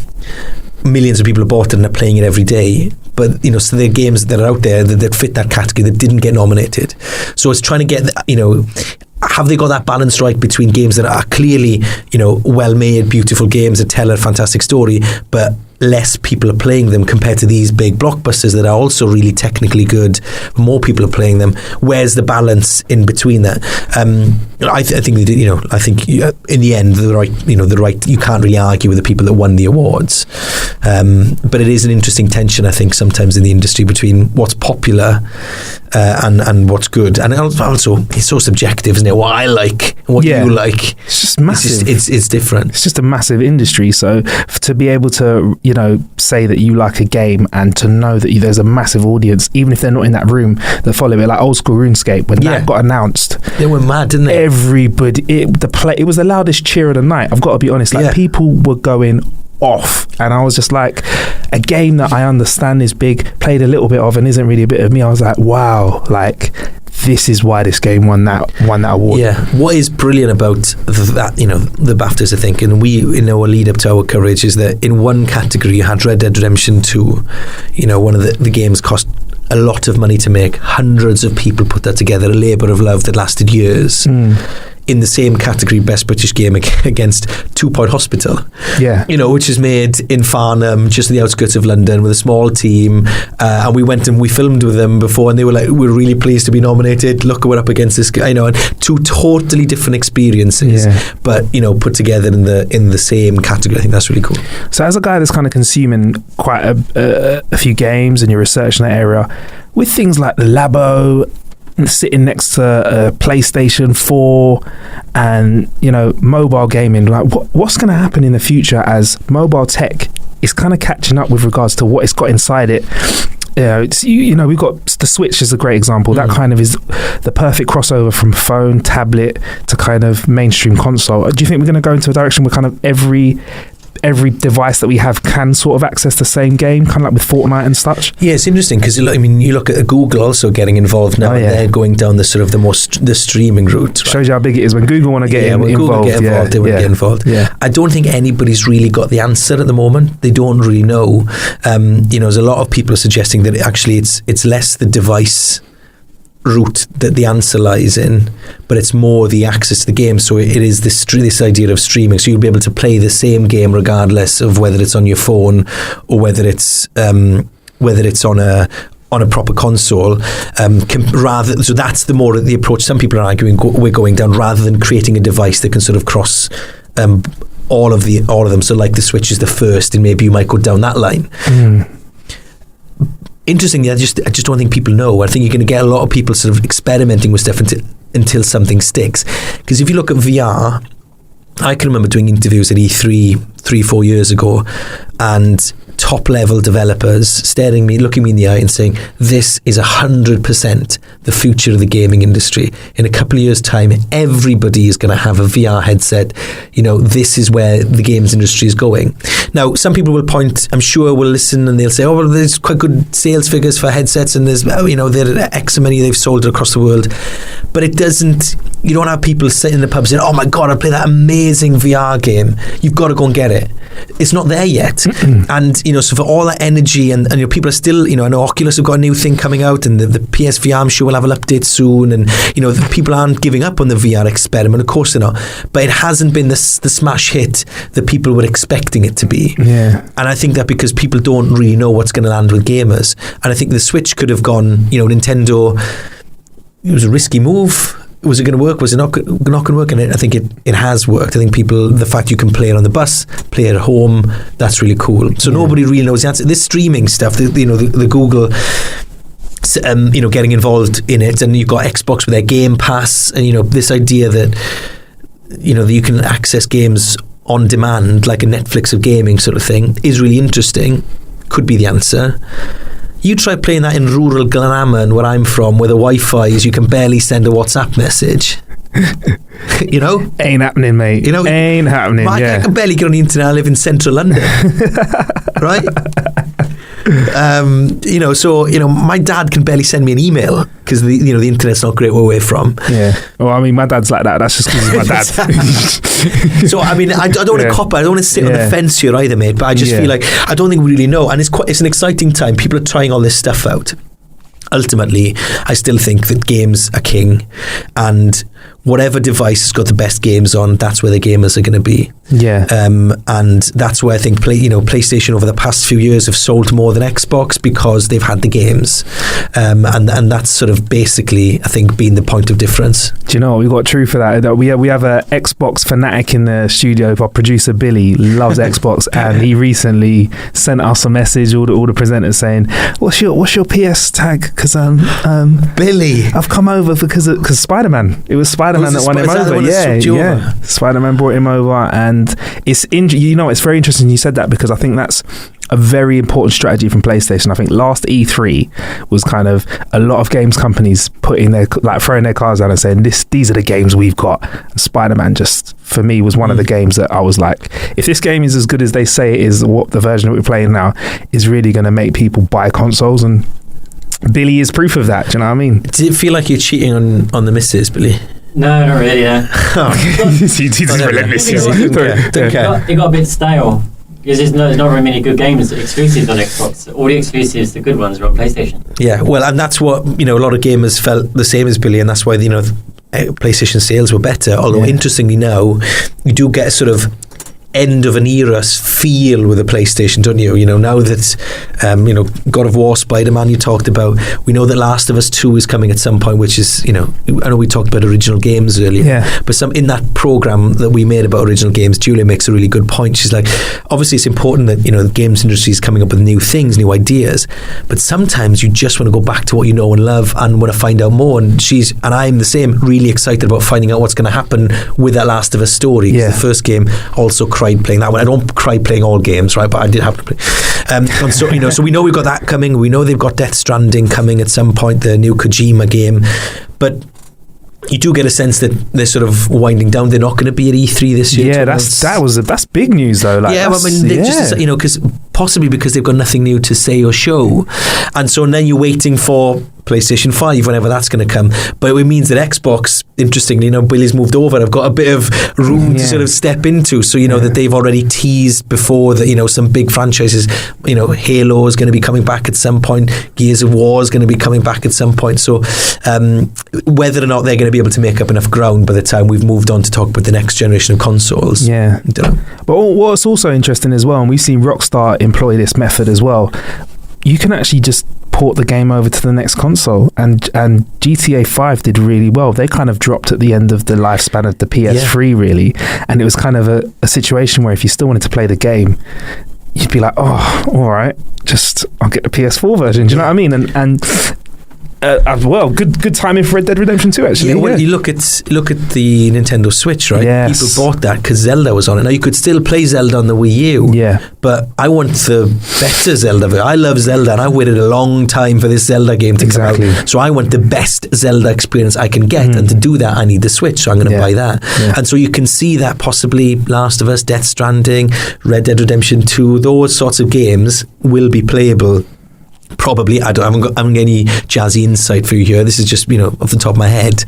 Millions of people have bought it and are playing it every day. But, so there are games that are out there that fit that category that didn't get nominated. So it's trying to get, have they got that balance right between games that are clearly, well-made, beautiful games that tell a fantastic story, but less people are playing them compared to these big blockbusters that are also really technically good. More people are playing them. Where's the balance in between that? I think they did. I think in the end, the right. You can't really argue with the people that won the awards. But it is an interesting tension, I think, sometimes in the industry between what's popular and what's good. And also, it's so subjective, isn't it? What I like, and what you like. It's just massive. It's different. It's just a massive industry. So to be able to, say that you like a game and to know that there's a massive audience, even if they're not in that room, that follow it, like old school RuneScape, when that got announced, they were mad, didn't they? Everybody, it was the loudest cheer of the night. I've got to be honest. Like, people were going off, and I was just like, a game that I understand is big, played a little bit of and isn't really a bit of me. I was like, wow, like, this is why this game won that award. Yeah. What is brilliant about that, the BAFTAs, I think, and we, in our lead up to our coverage, is that in one category you had Red Dead Redemption 2. One of the games cost a lot of money to make. Hundreds of people put that together, a labour of love that lasted years. In the same category, Best British Game against 2 Point Hospital. Yeah. Which is made in Farnham, just on the outskirts of London, with a small team. And we went and we filmed with them before, and they were like, we're really pleased to be nominated. Look, we're up against this guy. And 2 totally different experiences, but, put together in the same category. I think that's really cool. So as a guy that's kind of consuming quite a few games, and you're researching that area, with things like the Labo, sitting next to PlayStation 4 and mobile gaming, like what's going to happen in the future as mobile tech is kind of catching up with regards to what it's got inside it? We've got the Switch is a great example. That kind of is the perfect crossover from phone, tablet to kind of mainstream console. Do you think we're going to go into a direction where kind of every device that we have can sort of access the same game, kind of like with Fortnite and such? Yeah, it's interesting because you look at Google also getting involved now. And they're going down the sort of the streaming route. Right? Shows you how big it is when Google want to get involved. Google get involved, they want to get involved. Yeah. I don't think anybody's really got the answer at the moment. They don't really know. There's a lot of people suggesting that actually it's less the device route that the answer lies in, but it's more the access to the game. So it is this idea of streaming, so you'll be able to play the same game regardless of whether it's on your phone or whether it's whether it's on a proper console, so that's the approach some people are arguing we're going down, rather than creating a device that can sort of cross all of them. So like the Switch is the first, and maybe you might go down that line. Interestingly, I just don't think people know. I think you're going to get a lot of people sort of experimenting with stuff until something sticks. Because if you look at VR, I can remember doing interviews at E3 3-4 years ago, and top level developers looking me in the eye and saying, this is 100% the future of the gaming industry. In a couple of years' time, everybody is going to have a VR headset. This is where the games industry is going. Now, some people will listen and they'll say, oh, well, there's quite good sales figures for headsets, and there's, there are X many they've sold across the world. But you don't have people sitting in the pub saying, oh my God, I play that amazing VR game. You've got to go and get it. It's not there yet. And, so for all that energy and people are still, I know Oculus have got a new thing coming out, and the PSVR, I'm sure, will have an update soon. And, people aren't giving up on the VR experiment. Of course they're not. But it hasn't been the smash hit that people were expecting it to be. Yeah. And I think that because people don't really know what's going to land with gamers. And I think the Switch could have gone, Nintendo, it was a risky move. Was it going to work? Was it not going to work? And I think it has worked. I think the fact you can play it on the bus, play it at home, that's really cool. So nobody really knows the answer. This streaming stuff, the Google, getting involved in it, and you've got Xbox with their Game Pass, and this idea that that you can access games on demand, like a Netflix of gaming sort of thing, is really interesting. Could be the answer. You try playing that in rural Glenamon, where I'm from, where the Wi-Fi is, you can barely send a WhatsApp message. Ain't happening, mate. Ain't happening. I can barely get on the internet. I live in central London, right? My dad can barely send me an email because the internet's not great where we're from. Yeah. Well, I mean, my dad's like that. That's just because he's my dad. So I mean, I don't want to cop it. I don't want to sit on the fence here either, mate. But I just feel like I don't think we really know, and it's an exciting time. People are trying all this stuff out. Ultimately, I still think that games are king, and whatever device has got the best games on, that's where the gamers are going to be. Yeah. And that's where I think PlayStation over the past few years have sold more than Xbox, because they've had the games. And that's sort of basically, I think, been the point of difference. Do you know what? We've got true for that. We have a Xbox fanatic in the studio. Our producer Billy loves Xbox, and he recently sent us a message, all the presenters, saying, what's your PS tag? Because Billy, I've come over because Spider-Man. It was Spider-Man that won him over. Yeah. Spider-Man brought him over, and it's very interesting you said that, because I think that's a very important strategy from PlayStation. I think last E3 was kind of a lot of games companies throwing their cards down and saying, these are the games we've got. And Spider-Man just, for me, was one of the games that I was like, if this game is as good as they say it is, what the version that we're playing now is really going to make people buy consoles, and Billy is proof of that. Do you know what I mean? Did it feel like you're cheating on the missus, Billy? No, not really, no. He's relentless. It got a bit stale, because there's not very many good games exclusives on Xbox. All the exclusives, the good ones, are on PlayStation. Yeah, well, and that's what, a lot of gamers felt the same as Billy, and that's why, PlayStation sales were better. Although, interestingly now, you do get a sort of end of an era feel with the PlayStation, don't you? Now that God of War, Spider-Man you talked about, we know that Last of Us 2 is coming at some point, which is, I know we talked about original games earlier, but in that program that we made about original games, Julia makes a really good point. She's like, obviously it's important that the games industry is coming up with new things, new ideas, but sometimes you just want to go back to what you know and love and want to find out more, and I'm the same, really excited about finding out what's going to happen with that Last of Us story. The first game, also cried playing that one. I don't cry playing all games, right? But I did have to play. And so, so we know we've got that coming. We know they've got Death Stranding coming at some point, the new Kojima game. But you do get a sense that they're sort of winding down. They're not going to be at E3 this year. Yeah, that's big news though. Possibly because they've got nothing new to say or show, and so then you're waiting for PlayStation 5, whenever that's going to come. But it means that Xbox, interestingly, Billy's moved over. I've got a bit of room to sort of step into. So, that they've already teased before that, some big franchises, Halo is going to be coming back at some point. Gears of War is going to be coming back at some point. So, whether or not they're going to be able to make up enough ground by the time we've moved on to talk about the next generation of consoles. Yeah. But what's also interesting as well, and we've seen Rockstar employ this method as well, you can actually just port the game over to the next console, and GTA 5 did really well. They kind of dropped at the end of the lifespan of the PS3 really, and it was kind of a situation where if you still wanted to play the game, you'd be like, oh, all right, I'll get the PS4 version. Do you know what I mean? And well, good timing for Red Dead Redemption 2, actually. Yeah, well, you look at the Nintendo Switch, right? Yes. People bought that because Zelda was on it. Now, you could still play Zelda on the Wii U, but I want the better Zelda. I love Zelda, and I waited a long time for this Zelda game to come out. So I want the best Zelda experience I can get, and to do that, I need the Switch, so I'm going to buy that. Yeah. And so you can see that possibly Last of Us, Death Stranding, Red Dead Redemption 2, those sorts of games will be playable. Probably, I haven't got any jazzy insight for you here. This is just, off the top of my head.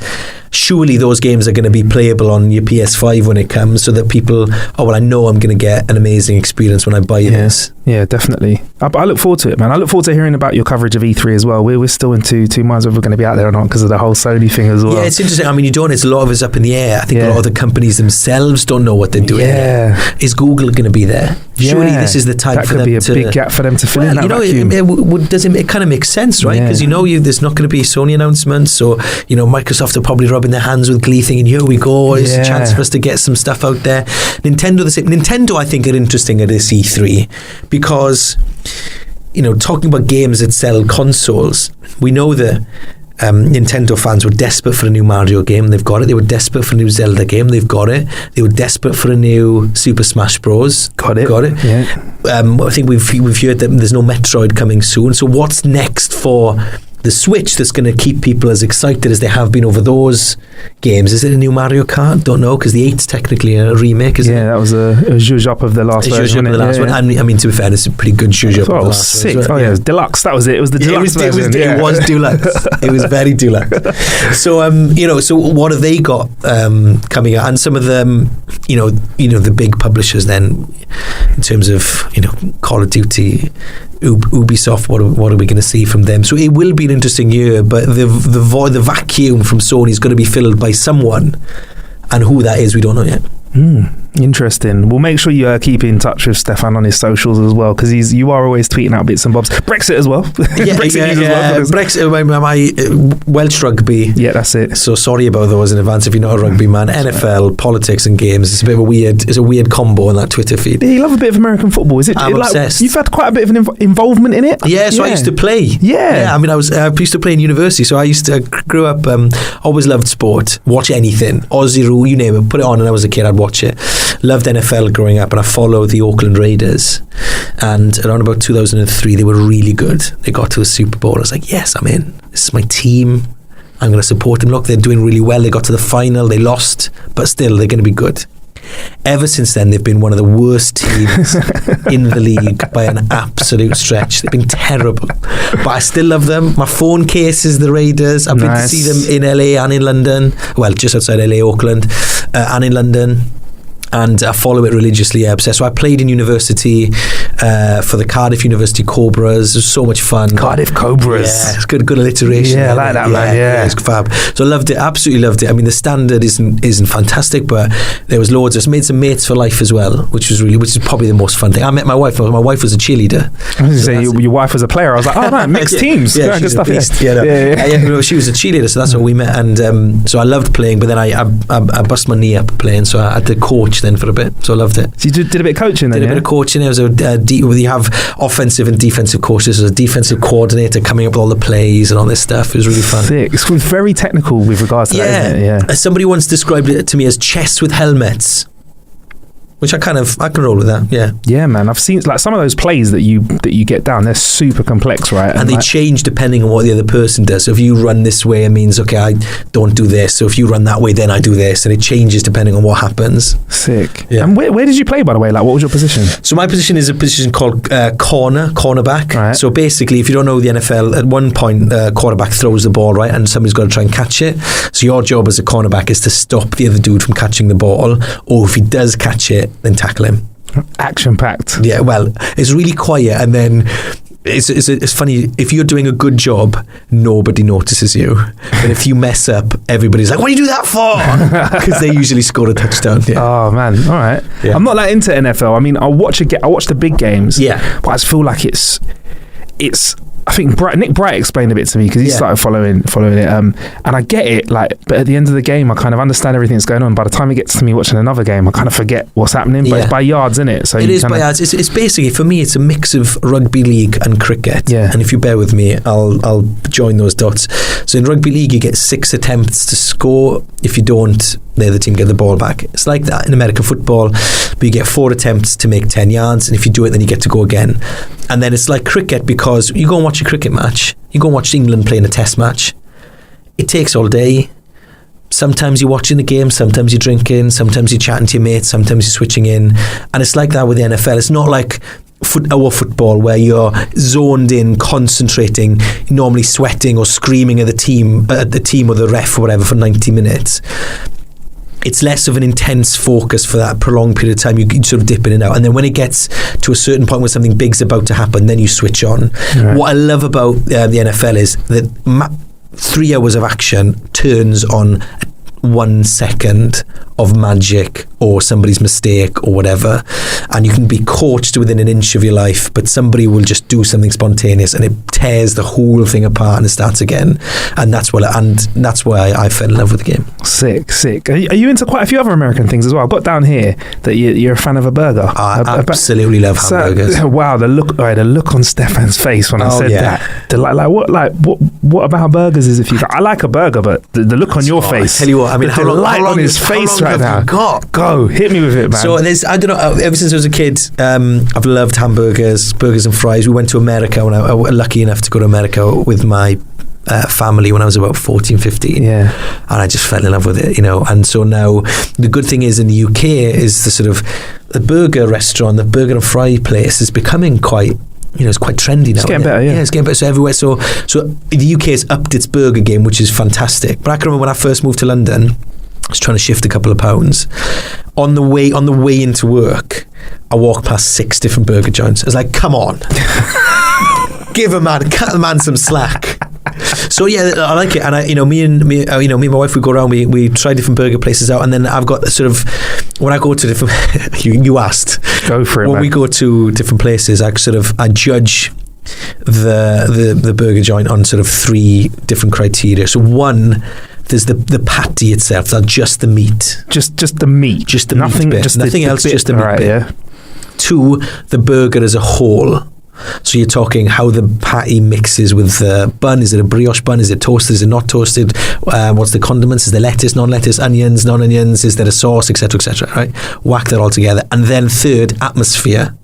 Surely those games are going to be playable on your PS5 when it comes, so that people, I know I'm going to get an amazing experience when I buy this. Yeah, definitely. I look forward to it, man. I look forward to hearing about your coverage of E3 as well. We're still in two minds whether we're going to be out there or not because of the whole Sony thing as well. Yeah, it's interesting. I mean, a lot of it's up in the air. I think a lot of the companies themselves don't know what they're doing. Yeah. Is Google going to be there? Surely this is the time for them to... That could be a big gap for them to fill in that vacuum. It kind of makes sense, right? Because there's not going to be a Sony announcement, so Microsoft are probably rubbing their hands with glee, thinking, here we go, it's a chance for us to get some stuff out there. Nintendo, I think, are interesting at this E3 because talking about games that sell consoles, we know that Nintendo fans were desperate for a new Mario game. They've got it. They were desperate for a new Zelda game. They've got it. They were desperate for a new Super Smash Bros. Got it. Yeah. I think we've heard that there's no Metroid coming soon. So what's next for the Switch that's going to keep people as excited as they have been over those games? Is it a new Mario Kart? Don't know, because the 8's technically a remake, isn't it? Yeah, that was a zhuzh up of the last version. I mean, to be fair, it's a pretty good zhuzh up of the last sick. Version. It was deluxe. That was it. It was the deluxe version. It was deluxe. It was very deluxe. So, so what have they got coming out? And some of them, the big publishers then, in terms of, Call of Duty, Ubisoft, what are we going to see from them? So it will be an interesting year, but the vacuum from Sony is going to be filled by someone, and who that is, we don't know yet. Interesting. We'll make sure you keep in touch with Steffan on his socials as well, because you are always tweeting out bits and bobs. Brexit as well. Brexit, my Welsh rugby. Yeah, that's it. So sorry about those in advance if you're not a rugby man. NFL, politics and games. It's a bit of a weird combo on that Twitter feed. Yeah, you love a bit of American football. Is it? I'm obsessed. You've had quite a bit of an involvement in it. Yeah, so I used to play. Yeah. I mean, I used to play in university, so I grew up, always loved sport, watch anything, Aussie rule, you name it, put it on, and I was a kid, I'd watch it. Loved NFL growing up, and I followed the Oakland Raiders, and around about 2003 they were really good. They got to a Super Bowl. I was like, yes, I'm in. This is my team. I'm going to support them. Look, they're doing really well. They got to the final. They lost, but still they're going to be good. Ever since then, they've been one of the worst teams in the league by an absolute stretch. They've been terrible, but I still love them. My phone case is the Raiders. I've been to see them in LA and in London. Well, just outside LA, Auckland, and in London. And I follow it religiously. I'm obsessed. So I played in university for the Cardiff University Cobras. It was so much fun. Cardiff Cobras. Yeah, it's good alliteration. Yeah, I like that, man. Yeah, it's fab. So I loved it. Absolutely loved it. I mean, the standard isn't fantastic, but there was loads. I made some mates for life as well, which is probably the most fun thing. I met my wife. My wife was a cheerleader. I was going to say your wife was a player. I was like, oh, no, mixed teams. Yeah, she's a beast. Yeah, she was a cheerleader, so that's how we met. And so I loved playing, but then I bust my knee up playing, so I had to coach then for a bit, so I loved it. So you did a bit of coaching then? Did a bit of coaching. There was you have offensive and defensive coaches. There's a defensive coordinator coming up with all the plays and all this stuff. It was really fun. Sick. It's very technical with regards to that, isn't it? Yeah. Somebody once described it to me as chess with helmets, which I can roll with that. Yeah, man. I've seen like some of those plays that you get down. They're super complex, right? And they change depending on what the other person does. So if you run this way, it means okay, I don't do this. So if you run that way, then I do this, and it changes depending on what happens. Sick. Yeah. And where did you play, by the way? Like, what was your position? So my position is a position called cornerback. Right. So basically, if you don't know the NFL, at one point, quarterback throws the ball, right, and somebody's got to try and catch it. So your job as a cornerback is to stop the other dude from catching the ball, or if he does catch it, then tackle him. Action-packed. Yeah, well, it's really quiet, and then it's funny, if you're doing a good job, nobody notices you, but if you mess up, everybody's like, what do you do that for? Because they usually score a touchdown. Oh man, all right. I'm not that into NFL. I mean, I watch the big games, but I just feel like it's it's. I think Nick Bright explained a bit to me because he started following it, and I get it. Like, but at the end of the game, I kind of understand everything that's going on. By the time it gets to me watching another game, I kind of forget what's happening. But it's by yards, isn't it? So it is by yards. It's basically, for me, it's a mix of rugby league and cricket. Yeah. And if you bear with me, I'll join those dots. So in rugby league, you get 6 attempts to score. If you don't, the other team get the ball back. It's like that in American football, but you get 4 attempts to make 10 yards, and if you do it, then you get to go again. And then it's like cricket, because you go and watch a cricket match, you go and watch England playing a test match, it takes all day. Sometimes you're watching the game, sometimes you're drinking, sometimes you're chatting to your mates, sometimes you're switching in, and it's like that with the NFL. It's not like our football where you're zoned in, concentrating, normally sweating or screaming at the team or the ref or whatever for 90 minutes. It's less of an intense focus for that prolonged period of time. You sort of dip in and out. And then when it gets to a certain point where something big's about to happen, then you switch on. Right. What I love about the NFL is that 3 hours of action turns on 1 second of magic or somebody's mistake or whatever, and you can be coached within an inch of your life, but somebody will just do something spontaneous and it tears the whole thing apart and it starts again. And that's why I fell in love with the game. Sick. Are you into quite a few other American things as well? I've got down here that you're a fan of a burger. I absolutely love hamburgers. Wow, the look on Steffan's face when I said that. What about burgers is if you? I like a burger, but the look on your face. I tell you what, I mean, how long on his face right now? Go, hit me with it, man. So I don't know. Ever since I was a kid, I've loved hamburgers and fries. We went to America when I was lucky enough to go to America with my family when I was about 14, 15. Yeah. And I just fell in love with it, And so now the good thing is in the UK is the burger restaurant, the burger and fry place is becoming quite. It's quite trendy now. It's getting better, yeah. It's getting better. So everywhere. So the UK has upped its burger game, which is fantastic. But I can remember when I first moved to London, I was trying to shift a couple of pounds. On the way into work, I walked past 6 different burger joints. I was like, come on. Cut the man some slack. So yeah, I like it, and me and my wife, we go around, we try different burger places out, and then I've got when I go to different you asked, go for it, when man. we go to different places, I judge the burger joint on 3 different criteria. So 1, there's the patty itself, that's just the meat, just the meat, just the nothing, meat bit. just nothing else, just the meat right, bit. Yeah. 2, the burger as a whole. So you're talking how the patty mixes with the bun. Is it a brioche bun? Is it toasted? Is it not toasted? What's the condiments? Is there lettuce, non-lettuce, onions, non-onions? Is there a sauce, etc., etc.? Right? Whack that all together. And then 3rd, atmosphere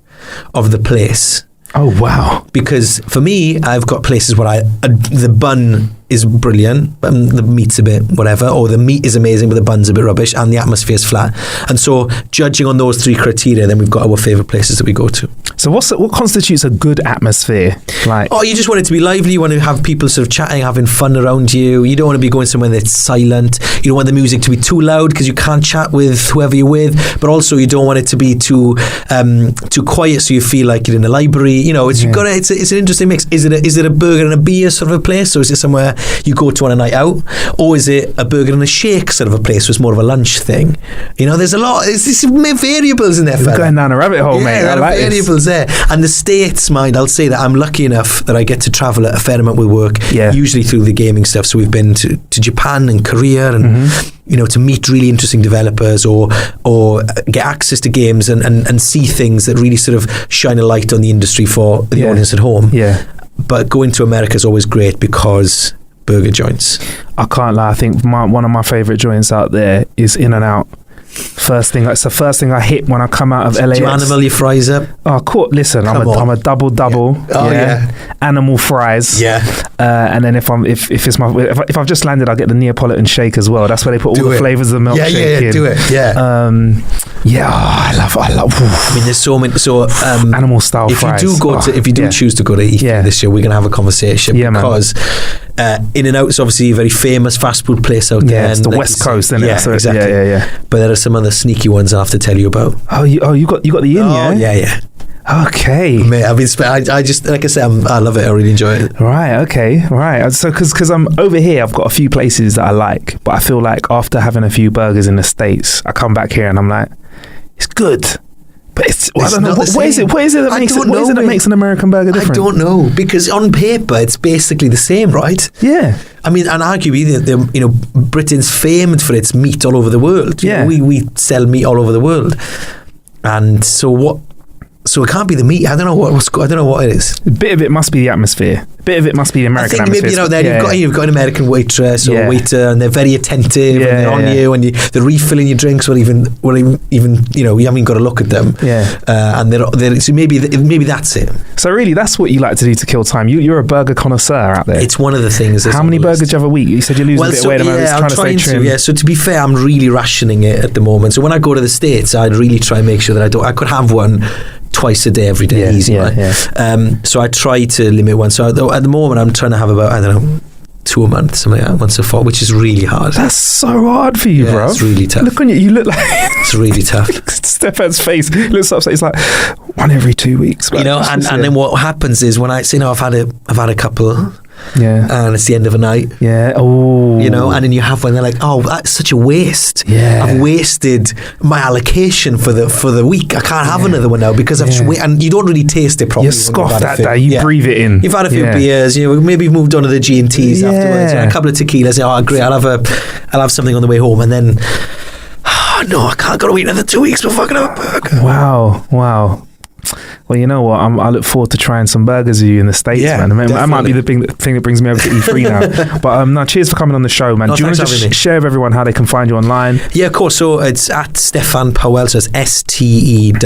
of the place. Oh, wow. Because for me, I've got places where the bun is brilliant, the meat's a bit whatever, or the meat is amazing but the bun's a bit rubbish and the atmosphere's flat. And so judging on those 3 criteria, then we've got our favourite places that we go to. So what constitutes a good atmosphere? You just want it to be lively. You want to have people chatting, having fun around you. You don't want to be going somewhere that's silent. You don't want the music to be too loud because you can't chat with whoever you're with, but also you don't want it to be too quiet so you feel like you're in a library. It's an interesting mix. Is it a burger and a beer sort of a place, or is it somewhere you go to on a night out, or is it a burger and a shake sort of a place, so it's more of a lunch thing? There's a lot. There's variables in there. You're going down a rabbit hole, mate. There are variables there. And the States, mind, I'll say that I'm lucky enough that I get to travel a fair amount with work, usually through the gaming stuff. So we've been to Japan and Korea and to meet really interesting developers or get access to games and see things that really sort of shine a light on the industry for the audience at home. Yeah. But going to America is always great because burger joints. I can't lie. I think one of my favourite joints out there is In-N-Out. It's the first thing I hit when I come out of LAX. Do you animal your fries up? Oh, cool. Listen, I'm a double. Yeah. Oh yeah. Animal fries. Yeah. And then if I've just landed, I'll get the Neapolitan shake as well. That's where they put all the flavours of the milkshake in. Do it. Yeah. I love. I mean, there's so many. So animal style fries. If you do choose to go to eat this year, we're gonna have a conversation because In-N-Out is obviously a very famous fast food place out there. Yeah, it's the West Coast, isn't it? Yeah, so exactly. Yeah. But there are some other sneaky ones I have to tell you about. You got the in, yeah. Okay. Mate, I just, like I said, I love it. I really enjoy it. Right. Okay. Right. So, because I'm over here, I've got a few places that I like, but I feel like after having a few burgers in the States, I come back here and I'm like, it's good, But I don't know. What is it that makes an American burger different? I don't know, because on paper it's basically the same, right? Yeah. I mean, and arguably, Britain's famed for its meat all over the world. You know, we sell meat all over the world, and so it can't be the meat. I don't know what it is. A bit of it must be the atmosphere. A bit of it must be the American atmosphere. Maybe you've got an American waitress or waiter, and they're very attentive, and they're on you, and they're refilling your drinks, or even you haven't got to look at them. Yeah. And they're so maybe that's it. So really, that's what you like to do to kill time. You're a burger connoisseur out there. It's one of the things. How many burgers do you have a week? You said you lose a bit of weight. I'm trying to. Yeah. So to be fair, I'm really rationing it at the moment. So when I go to the States, I'd really try and make sure that I could have one twice a day, every day, easy. So I try to limit one. So at the moment, I'm trying to have about, I don't know, 2 a month, something like that, once a fortnight, which is really hard. That's so hard for you, bro. It's really tough. Look on you. You look like it's really tough. Steffan's face looks upset. It's like one every 2 weeks. You know, and then what happens is when I've had a couple. Yeah. And it's the end of a night. Yeah. Oh. You know, and then you have one, they're like, oh, that's such a waste. Yeah. I've wasted my allocation for the week. I can't have another one now because I've just and you don't really taste it properly. You scoff that day. You breathe it in. You've had a few beers. You know, maybe you've moved on to the G&Ts afterwards. A couple of tequilas. Oh, great. I'll have something on the way home, and then no, I can't. Got to wait another 2 weeks before I can have a burger. Wow. Well, you know what? I look forward to trying some burgers with you in the States, man. That might be the thing that brings me over to E3 now. But no, cheers for coming on the show, man. Do you want to just share with everyone how they can find you online? Yeah, of course. So it's at Steffan Powell. So it's STEFFAN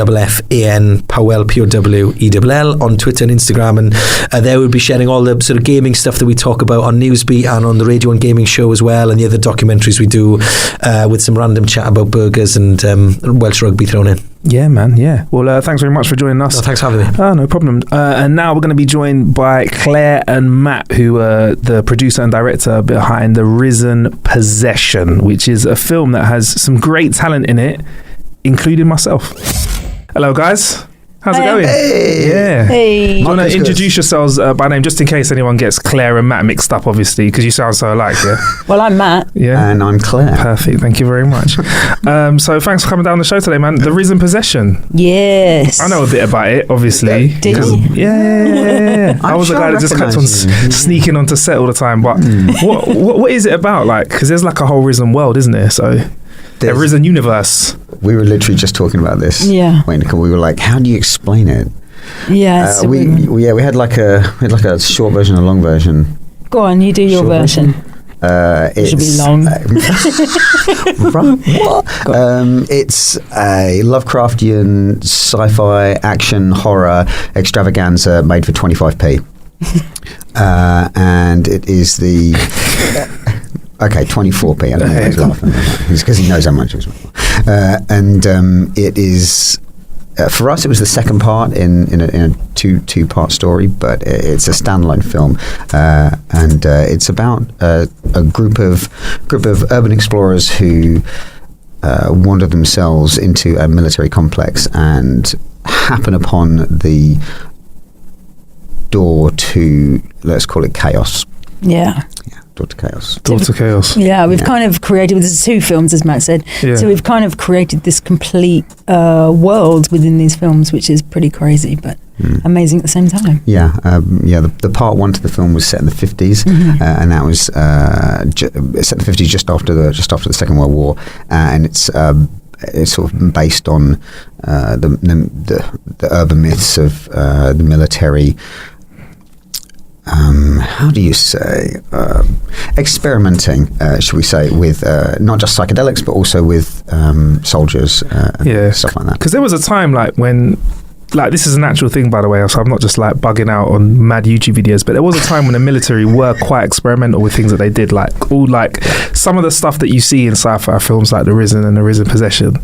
Powell, POWELL on Twitter and Instagram, and there we'll be sharing all the sort of gaming stuff that we talk about on Newsbeat and on the Radio and Gaming Show as well, and the other documentaries we do with some random chat about burgers and Welsh rugby thrown in. Yeah, man. Yeah. Well, thanks very much for joining us. Thanks for having me. Oh, no problem. And now we're going to be joined by Claire and Matt, who are the producer and director behind the Rizen Possession, which is a film that has some great talent in it, including myself. Hello, guys. How's it going? Hey. Yeah. Hey. You want to introduce yourselves by name, just in case anyone gets Claire and Matt mixed up, obviously, because you sound so alike, yeah? Well, I'm Matt. Yeah. And I'm Claire. Perfect. Thank you very much. So thanks for coming down the show today, man. The Rizen Possession. Yes. I know a bit about it, obviously. Did you? Yeah. I was a guy that just kept on sneaking onto set all the time. But what is it about? Like, because there's like a whole Rizen world, isn't there? So there is a universe. We were literally just talking about this. Yeah. We were like, how do you explain it? Yeah. We had like a short version and a long version. Go on, you do your version. It should be long. It's a Lovecraftian sci-fi action horror extravaganza made for 25p. And it is the... Okay, 24p. I don't know why he's laughing. It's because he knows how much it was. It is... for us, it was the second part in a two-part story, but it's a standalone film, and it's about a group of urban explorers who wander themselves into a military complex and happen upon the door to, let's call it, chaos. Yeah. Door to Chaos. Door to Chaos. Yeah, we've kind of created, there's 2 films, as Matt said. Yeah. So we've kind of created this complete world within these films, which is pretty crazy, but amazing at the same time. Yeah, the part 1 to the film was set in the 50s, and that was set in the 50s just after the Second World War, and it's sort of based on the urban myths of the military. How do you say, experimenting, should we say, with not just psychedelics, but also with soldiers and stuff like that. Because there was a time like when, like, this is an actual thing, by the way, so I'm not just like bugging out on mad YouTube videos, but there was a time when the military were quite experimental with things that they did, like some of the stuff that you see in sci-fi films like the Rizen and the Rizen Possession,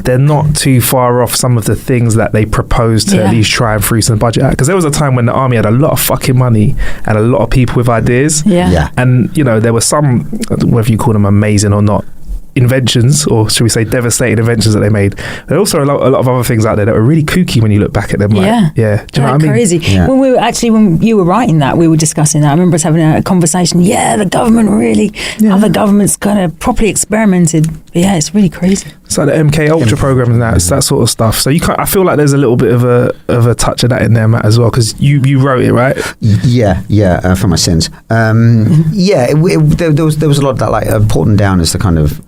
they're not too far off some of the things that they proposed to at least try and free some budget out. Because there was a time when the army had a lot of fucking money and a lot of people with ideas, and you know, there were some, whether you call them amazing or not, inventions, or should we say devastating inventions that they made. There are also a lot of other things out there that were really kooky when you look back at them. Do you know what I mean? Crazy. Yeah. When you were writing that, we were discussing that. I remember us having a conversation. The government really, other governments kind of properly experimented. But it's really crazy. It's like the MK Ultra program and that sort of stuff. So I feel like there's a little bit of a touch of that in there, Matt, as well, because you wrote it, right? Yeah, for my sins. There was a lot of that, like Porton Down is the kind of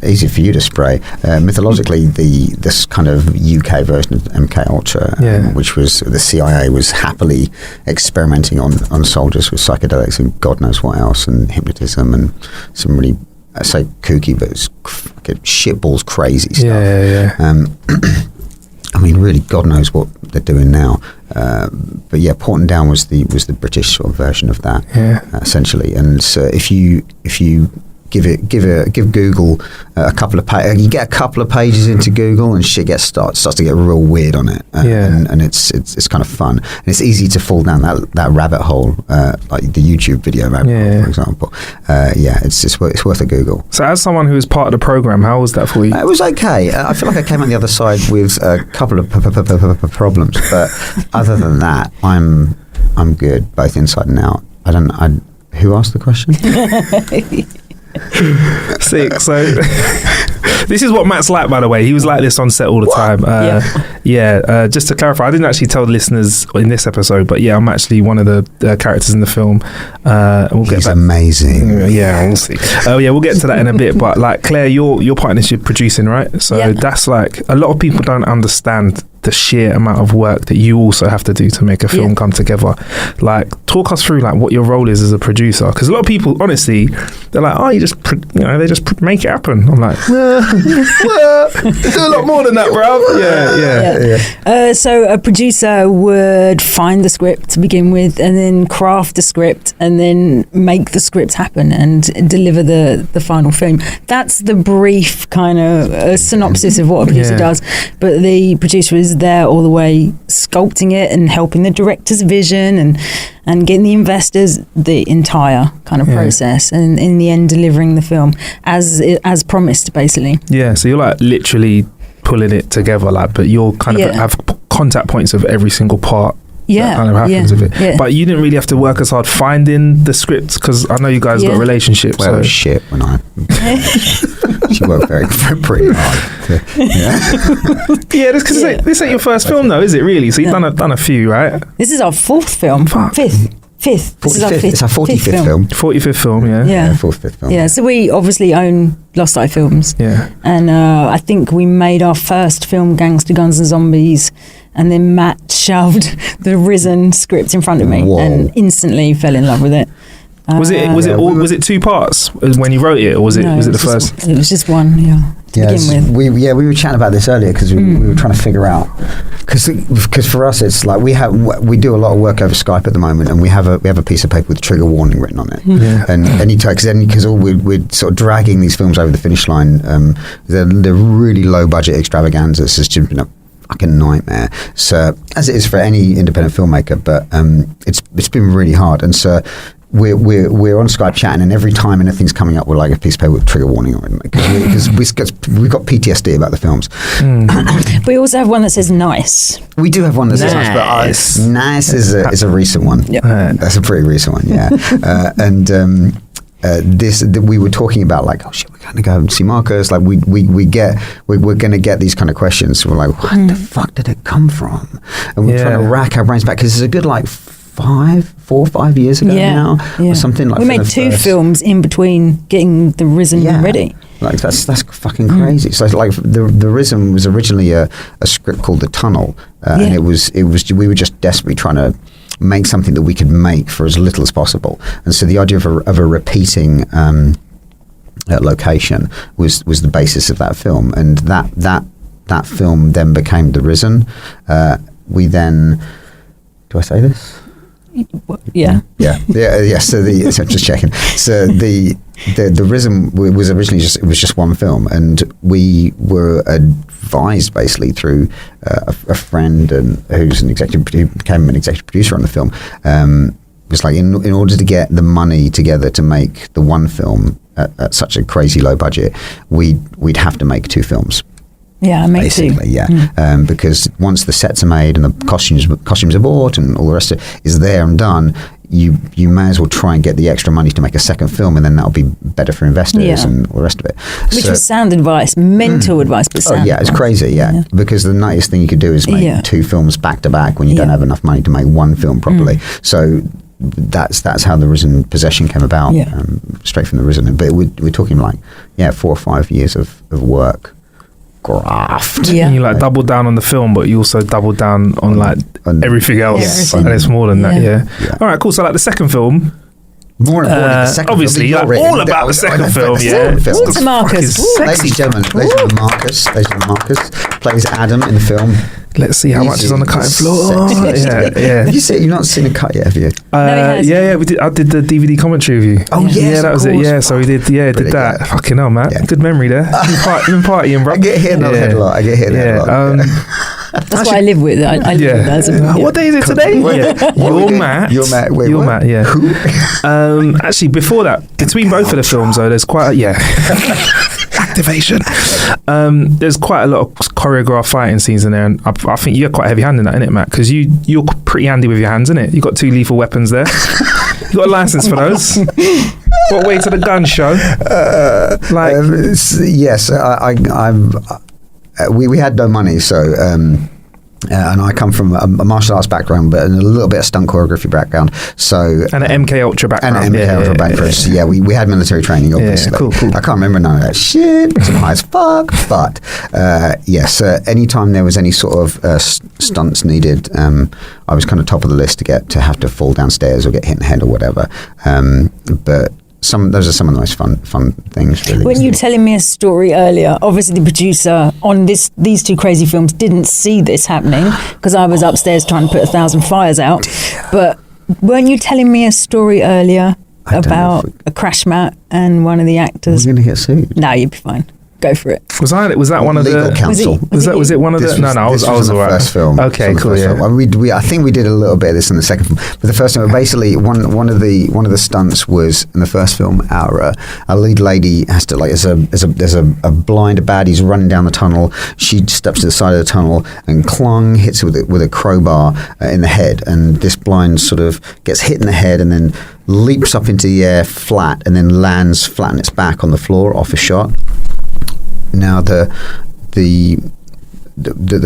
easy for you to spray. Mythologically, this kind of UK version of MK Ultra, which was the CIA was happily experimenting on soldiers with psychedelics and God knows what else, and hypnotism and some really, I say kooky, but it's shitballs crazy stuff. Yeah. I mean, really, God knows what they're doing now. But yeah, Porton Down was the British sort of version of that, essentially. And so if you give Google a couple of you get a couple of pages into Google and shit starts to get real weird on it, and it's kind of fun, and it's easy to fall down that rabbit hole, like the YouTube video rabbit hole, for example. It's worth a Google. So as someone who was part of the program, how was that for you? It was okay. I feel like I came on the other side with a couple of problems, but other than that, I'm good both inside and out. Who asked the question? Sick. So this is what Matt's like, by the way. He was like this on set all the time. Just to clarify, I didn't actually tell the listeners in this episode, but I'm actually one of the characters in the film. He's amazing. Yeah, we'll see. We'll get to that in a bit. But like Claire, your partnership producing, right? So that's like, a lot of people don't understand the sheer amount of work that you also have to do to make a film come together. Like, talk us through like what your role is as a producer, because a lot of people, honestly, they're like, oh, they just make it happen. I'm like, do a lot more than that, bro. So a producer would find the script to begin with, and then craft the script, and then make the script happen and deliver the final film. That's the brief kind of synopsis of what a producer does. But the producer is there all the way, sculpting it and helping the director's vision and getting the investors, the entire kind of process, and in the end delivering the film as promised, basically. So you're like literally pulling it together, like, but you're kind of have contact points of every single part that kind of happens with it. But you didn't really have to work as hard finding the scripts, because I know you guys got a relationship. Well, shit, when I she worked pretty hard. That's because this ain't your first film, though, is it? Really? So you've done a few, right? This is our fourth film. Fifth. This is our fifth. It's our 45th film. 45th film, Fifth film. Yeah, so we obviously own Lost Eye Films. Yeah. And I think we made our first film, Gangster Guns and Zombies, and then Matt shoved the Rizen script in front of me and instantly fell in love with it. Was it two parts when you wrote it, or was it the first? It was just one, to begin with. We were chatting about this earlier, because we were trying to figure out, because for us it's like we do a lot of work over Skype at the moment, and we have a piece of paper with trigger warning written on it. And any time, because we're sort of dragging these films over the finish line. They're really low budget extravaganzas. It's just been a fucking nightmare. So, as it is for any independent filmmaker, but it's been really hard. And so we're on Skype chatting, and every time anything's coming up, we're like a piece of paper with trigger warning on it, because we've got PTSD about the films. We also have one that says nice. We do have one that says nice, but nice is a recent one. That's a pretty recent one. We were talking about, like, oh shit, we're going to go and see Marcus. Like, we're going to get these kind of questions. We're like, what the fuck did it come from? And we're trying to rack our brains back, because it's a good 4 or 5 years ago now, or something like. We made two films in between getting the Rizen ready. Like, that's fucking crazy. So like the Rizen was originally a script called The Tunnel, and it was we were just desperately trying to make something that we could make for as little as possible. And so the idea of a repeating location was the basis of that film, and that film then became The Rizen. We then, do I say this? Yeah. So so just checking. So the Rizen was originally just one film, and we were advised basically through a friend and who became an executive producer on the film. Was like, in order to get the money together to make the one film at such a crazy low budget, we'd have to make two films. Yeah, basically, because once the sets are made and the costumes are bought and all the rest of it is there and done, you may as well try and get the extra money to make a second film, and then that'll be better for investors and all the rest of it. Which was sound advice, mental advice, but sound it's crazy, because the nicest thing you could do is make 2 films back to back when you don't have enough money to make 1 film properly. So that's how the Rizen possession came about, straight from the Rizen. But we're talking 4 or 5 years of work. Graft. And you double down on the film, but you also double down on everything else, and it's more than that. All right, cool. So the second film. More important, the second obviously, film. all about the second film. What's Marcus? Ladies and gentlemen, Marcus plays Adam in the film. Let's see how much is on the cutting floor. You've not seen a cut yet, have you? We did. I did the DVD commentary review. Oh yes, that was it. Yeah, so we did. Yeah, did that. Yeah. Fucking hell, Matt. Yeah. Good memory there. You've been partying, bro. I get hit in the head a lot. That's what I live with. I live with that. What day is it today? You're Matt. You're Matt. Wait, you're Matt. Yeah. Who? Actually, before that, between both of the films, though, there's quite activation. There's quite a lot of choreographed fighting scenes in there, and I think you're quite heavy handed in that, innit, Matt? Because you're pretty handy with your hands, innit? You got 2 lethal weapons there. You got a license for those? What way to the gun show? Yes, we had no money, so. And I come from a martial arts background, but a little bit of stunt choreography background. So and an MK Ultra background. We had military training, obviously. Cool. I can't remember none of that shit. It's high as fuck. But anytime there was any sort of stunts needed, I was kind of top of the list to have to fall downstairs or get hit in the head or whatever. But those are some of the most fun things, really. When you were telling me a story earlier, obviously the producer on these 2 crazy films didn't see this happening because I was upstairs trying to put 1,000 fires out. But weren't you telling me a story earlier about a crash mat and one of the actors? We're going to get sued. No, you'd be fine. Go for it. Was that one of the legal counsel? Was it one of the? No, I was on the first film. Okay, cool. I think we did a little bit of this in the second film, but the first film, basically, one of the stunts was in the first film. Our lead lady has to there's a blind, a baddie's running down the tunnel. She steps to the side of the tunnel and hits it with a crowbar in the head, and this blind sort of gets hit in the head and then leaps up into the air flat and then lands flat on its back on the floor off a shot. Now the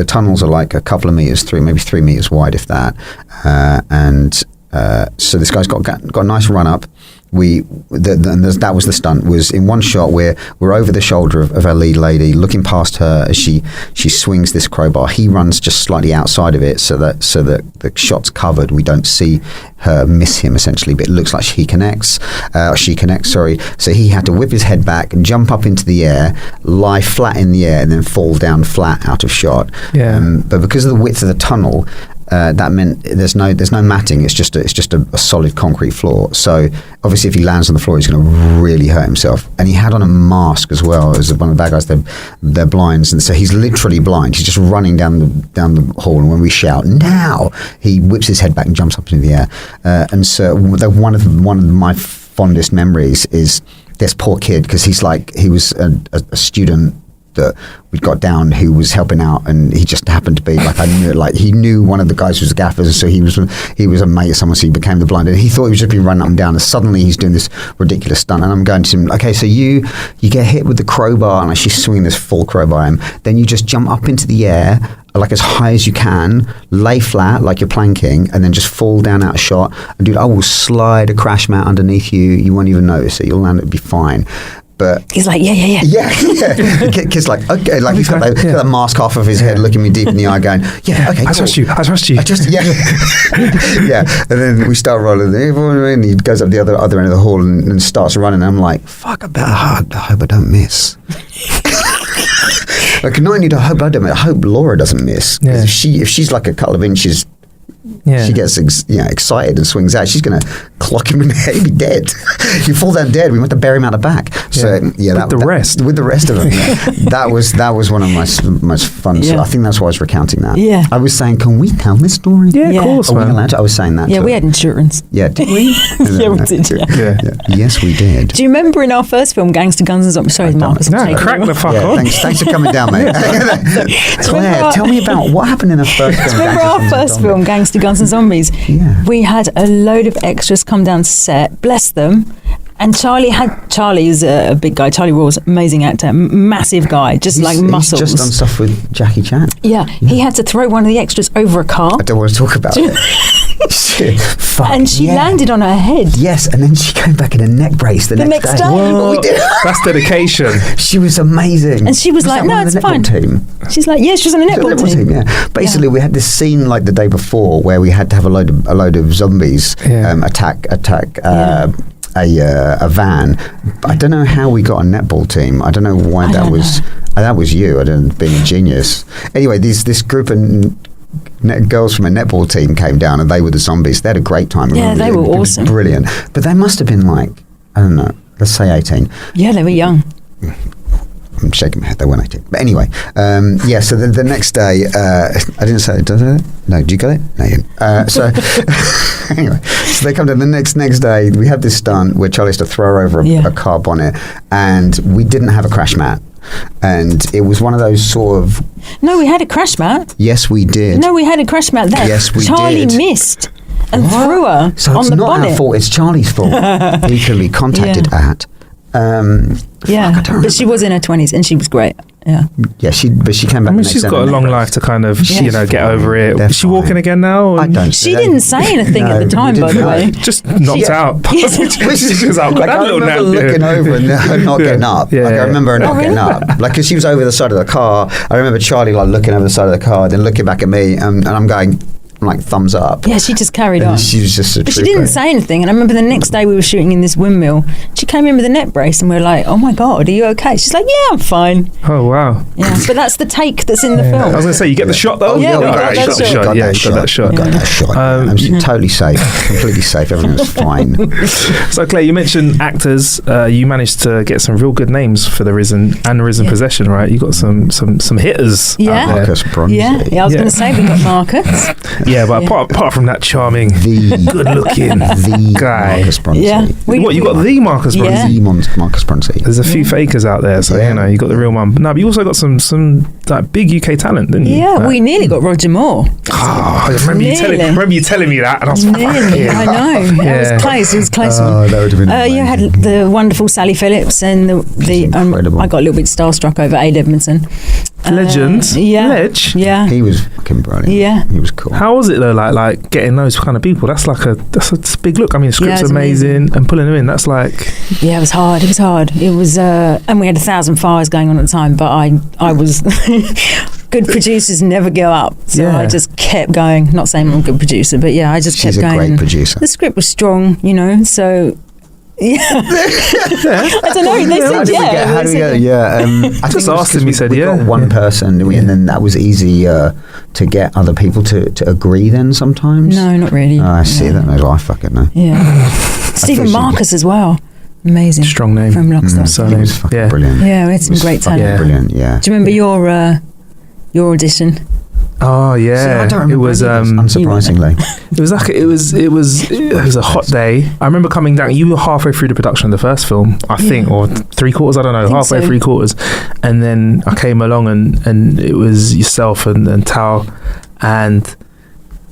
tunnels are a couple of meters, maybe 3 meters wide, if that, so this guy's got a nice run up. That was the stunt. Was in one shot where we're over the shoulder of our lead lady, looking past her as she swings this crowbar. He runs just slightly outside of it, so that the shot's covered. We don't see her miss him essentially, but it looks like she connects. Sorry. So he had to whip his head back, jump up into the air, lie flat in the air, and then fall down flat out of shot. But because of the width of the tunnel. That meant there's no matting. It's just a solid concrete floor. So obviously, if he lands on the floor, he's going to really hurt himself. And he had on a mask as well. As one of the bad guys, they're blinds, and so he's literally blind. He's just running down the hall. And when we shout now, he whips his head back and jumps up into the air. And so one of my fondest memories is this poor kid, because he was a student that we got down who was helping out, and he just happened to be he knew one of the guys who was the gaffers, so he was a mate of someone, so he became the blind, and he thought he was just be running up and down, and suddenly he's doing this ridiculous stunt, and I'm going to him, okay, so you get hit with the crowbar, and she's swinging this full crowbar at him, then you just jump up into the air as high as you can, lay flat like you're planking, and then just fall down out of shot, and dude, I will slide a crash mat underneath you won't even notice it, you'll land, it'll be fine. But he's like, yeah. Kid's like, okay, he's got that mask off of his head, looking me deep in the eye, going, yeah, okay, I trust you. Yeah. And then we start rolling, and he goes up the other end of the hall and starts running. And I'm like, fuck, I hope I don't miss. Not only do I hope I don't miss, I hope Laura doesn't miss. Yeah. If she's a couple of inches. She gets excited and swings out. She's going to clock him in the head. He'd be dead. You fall down dead. We want to bury him out the back. So with the rest of them. That was one of my most fun. So I think that's why I was recounting that. Yeah. I was saying, can we tell this story? Yeah, of course. Are we allowed to? I was saying that. Yeah, we had insurance. Yeah, did we? Yeah, we did. Yeah. Yes, we did. Do you remember in our first film, Gangster Guns and Zombies? Sorry, Marcus. Crack the fuck on. Thanks for coming down, mate. Claire, tell me about what happened in the first film. Remember our first film, Gangster Guns Plants and Zombies. Yeah. We had a load of extras come down to set, bless them. And Charlie is a big guy. Charlie Rawls, amazing actor, massive guy, just like muscles. He's just done stuff with Jackie Chan. Yeah, he had to throw one of the extras over a car. I don't want to talk about it. Shit. Fuck, and she landed on her head. Yes, and then she came back in a neck brace the next day. Whoa, that's dedication. She was amazing. And she was like, "No, it's fine." Team? She's like, "Yeah, she was on a netball team." Yeah. Basically, we had this scene like the day before where we had to have a load of zombies attack a van. I don't know how we got a netball team. I don't know why that was. That was you. I don't know, being a genius. Anyway, this group of girls from a netball team came down, and they were the zombies. They had a great time. Yeah, they were awesome. Brilliant. But they must have been like, I don't know, let's say 18. Yeah, they were young. I'm shaking my head. They weren't 18. But anyway, so the next day, I didn't say it, did I? No, did you get it? No, you didn't. So anyway, so they come to the next day. We have this stunt where Charlie has to throw her over a car bonnet, and we didn't have a crash mat. And it was one of those sort of... No, we had a crash mat. Yes, we did. No, we had a crash mat there. Yes, we Charlie did. missed and threw her so on the bonnet. So it's not our fault, it's Charlie's fault. He can be contacted at... but she was in her 20s and she was great. Yeah, she came back. I mean, she's got a long life to kind of, get over it. They're Is she walking again now? I don't. She didn't say anything at the time, by the way. Just knocked out. I remember looking over and her not getting up. Yeah. Like, I remember her not getting up. Like, because she was over the side of the car. I remember Charlie like looking over the side of the car, then looking back at me, and I'm going. Like thumbs up. Yeah, she just carried on. She was just but she didn't say anything. And I remember the next day we were shooting in this windmill. She came in with a net brace and we were like, "Oh my God, are you okay?" She's like, "Yeah, I'm fine." Oh wow. Yeah, but that's the take that's in the film. I was going to say, you get the shot though. Yeah, we got that shot. Yeah, got that shot. Got that shot. I'm totally safe, completely safe. Everything was fine. So Claire, you mentioned actors. You managed to get some real good names for the Rizen and Rizen Possession, right? You got some hitters. Yeah, Marcus Bronzy. Yeah, I was going to say we got Marcus. Yeah, but apart from that charming, good-looking guy, Marcus Bronzy. Yeah, you got the Marcus Bronzy. Yeah. The Marcus Bronzy. There's a few fakers out there, so you got the real one. No, but you also got some like big UK talent, didn't you? Yeah, we nearly got Roger Moore. I remember you telling me that, and I was nearly. I know. It was close. It was close. Oh, that would have been. You had the wonderful Sally Phillips and the I got a little bit starstruck over Aid Edmondson. Legend. Ledge. Yeah. He was fucking brilliant. Yeah. He was cool. How was it though? Like getting those kind of people. That's a big look. I mean, the script's amazing, and pulling them in. That's like. Yeah, it was hard. It was, and we had 1,000 fires going on at the time. But I was. Good producers never go up, so I just kept going. Not saying I'm a good producer, but I just kept going. She's a great producer. The script was strong, so. Yeah, I don't know. They said How do we get? I just asked him. He said, we got one person, and then that was easy to get other people to agree. Then sometimes, no, not really. I see that. No, I fucking know. Yeah, Stephen Marcus as well. Amazing, strong name from Lockstock. He was fucking brilliant. Yeah, we had some great talent. Brilliant. Yeah. Do you remember your audition? Oh yeah, see, I don't remember. It was unsurprisingly. It was a hot day. I remember coming down. You were halfway through the production of the first film, I think, or 3/4. I don't know. Halfway, 3/4, and then I came along, and it was yourself and Tao, and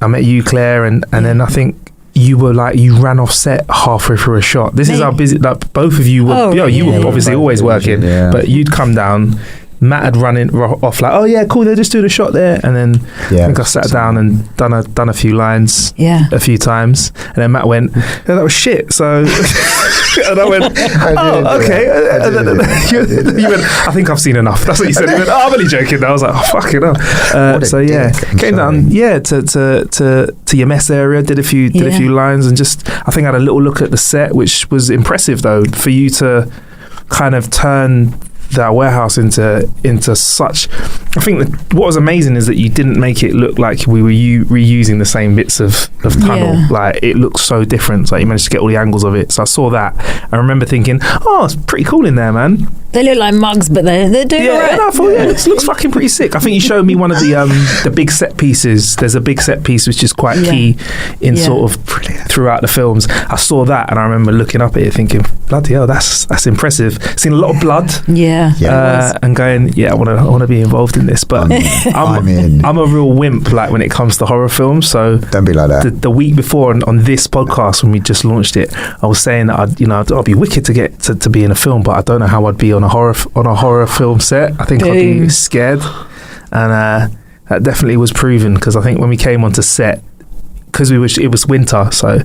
I met you, Claire, and then I think. You were like you ran off set halfway through a shot. This is how busy. Like both of you were. You were obviously always working, but you'd come down. Matt had run off like, oh yeah, cool. They're just doing a shot there, and then I think I sat down and done a few lines, a few times, and then Matt went, that was shit. So, and I went, okay. You went, I think I've seen enough. That's what you said. He went, I'm only joking. I was like, oh fucking hell. Came down, to your mess area, did a few lines, and just I think I had a little look at the set, which was impressive though for you to kind of turn that warehouse into such. I think what was amazing is that you didn't make it look like we were reusing the same bits of tunnel. Like it looked so different. Like you managed to get all the angles of it. So I saw that. I remember thinking, oh, it's pretty cool in there, man. They look like mugs, but they're doing all right. I thought, it looks fucking pretty sick. I think you showed me one of the big set pieces. There's a big set piece which is quite key in sort of throughout the films. I saw that and I remember looking up at it thinking, bloody hell, that's impressive. Seen a lot of blood. And going, I want to be involved in this. But I'm a real wimp like when it comes to horror films. So don't be like that. The week before on this podcast when we just launched it, I was saying that I'd be wicked to get to be in a film, but I don't know how I'd be on a horror film set. I think I'd be scared, and that definitely was proven because I think when we came onto set, because it was winter, so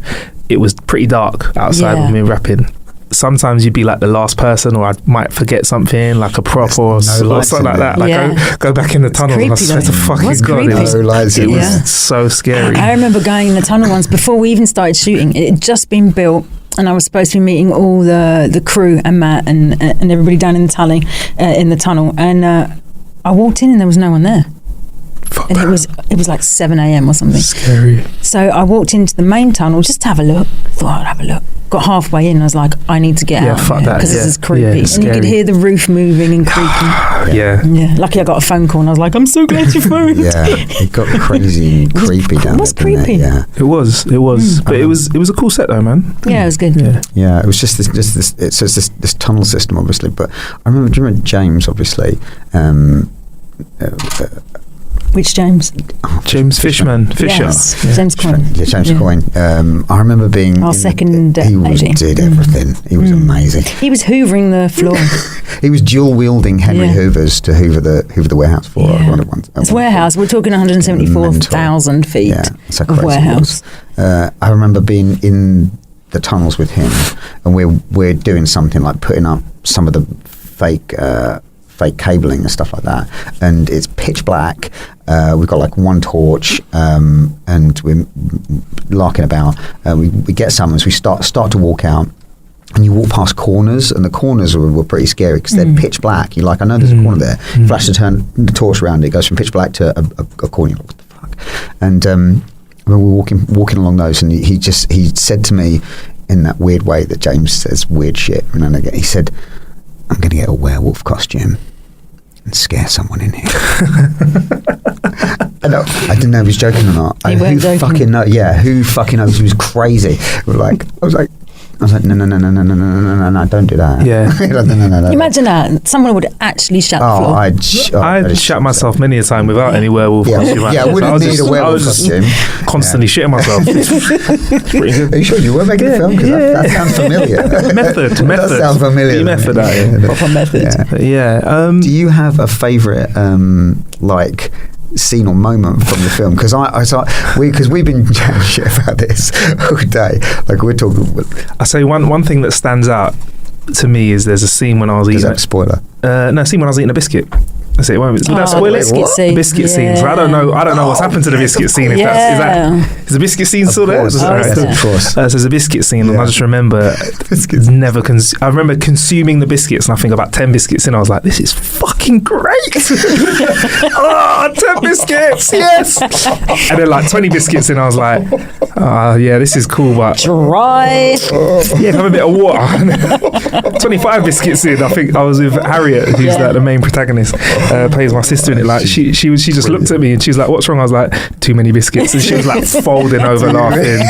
it was pretty dark outside when we were wrapping. Sometimes you'd be like the last person, or I might forget something like a prop or something like that. Like go back in the tunnel. And I swear to fucking God, it was so scary. I remember going in the tunnel once before we even started shooting. It had just been built. And I was supposed to be meeting all the crew and Matt and everybody down in the tunnel, and I walked in and there was no one there. And it was like 7 a.m. or something. Scary. So I walked into the main tunnel just to have a look. Thought I'd have a look. Got halfway in, I was like, I need to get out because this is creepy. And you could hear the roof moving and creaking. Yeah. Lucky I got a phone call and I was like, I'm so glad you phoned. It got crazy and creepy down there. It was creepy. It was. But it was a cool set though, man. Yeah, it was good. Yeah, it was just this tunnel system, obviously. But I remember James, obviously. Which James? James Fisher. Yes, James Coyne. Yeah, James Coyne. I remember being our second he did everything. He was amazing. He was hoovering the floor. He was dual wielding Henry Hoovers to hoover the warehouse floor. It's warehouse. We're talking 174,000 feet of warehouse. I remember being in the tunnels with him, and we're doing something like putting up some of the fake cabling and stuff like that, and it's pitch black. We've got like one torch, and we're larking about. We get summons. We start to walk out, and you walk past corners, and the corners were pretty scary because they're pitch black. You're like, I know there's a corner there. Flash turn the torch around, it goes from pitch black to a corner. You're like, what the fuck? And we were walking along those, and he said to me in that weird way that James says weird shit. And then he said, I'm going to get a werewolf costume and scare someone in here. I didn't know if he was joking or not. Who fucking knows? Yeah, who fucking knows? He was crazy. I was like, no, don't do that. Yeah. No. Imagine that. Someone would actually shut the floor. I'd shut myself many a time without any werewolf costume. I wouldn't need a werewolf costume. Constantly shitting myself. Are you sure you were making a film? Because that sounds familiar. Method. That sounds familiar. The method. Proper method. Yeah. Do you have a favourite, scene or moment from the film? Because we've been chatting shit about this all day. Like we're talking. I say one thing that stands out to me is there's a scene when I was eating. Is that a spoiler? Scene when I was eating a biscuit. That's it. Would that spoil it? The biscuit scene. So I don't know what's happened to the biscuit scene. Is the biscuit scene still there? Of course. So there's a biscuit scene, and I just remember I remember consuming the biscuits, and I think about 10 biscuits in, I was like, this is fucking great. 10 biscuits, yes. And then like 20 biscuits in, I was like, this is cool, but dry. Have a bit of water. 25 biscuits in, I think I was with Harriet, who's like the main protagonist. Plays my sister in it. Like she just looked at me and she's like, "What's wrong?" I was like, "Too many biscuits," and she was like folding over laughing.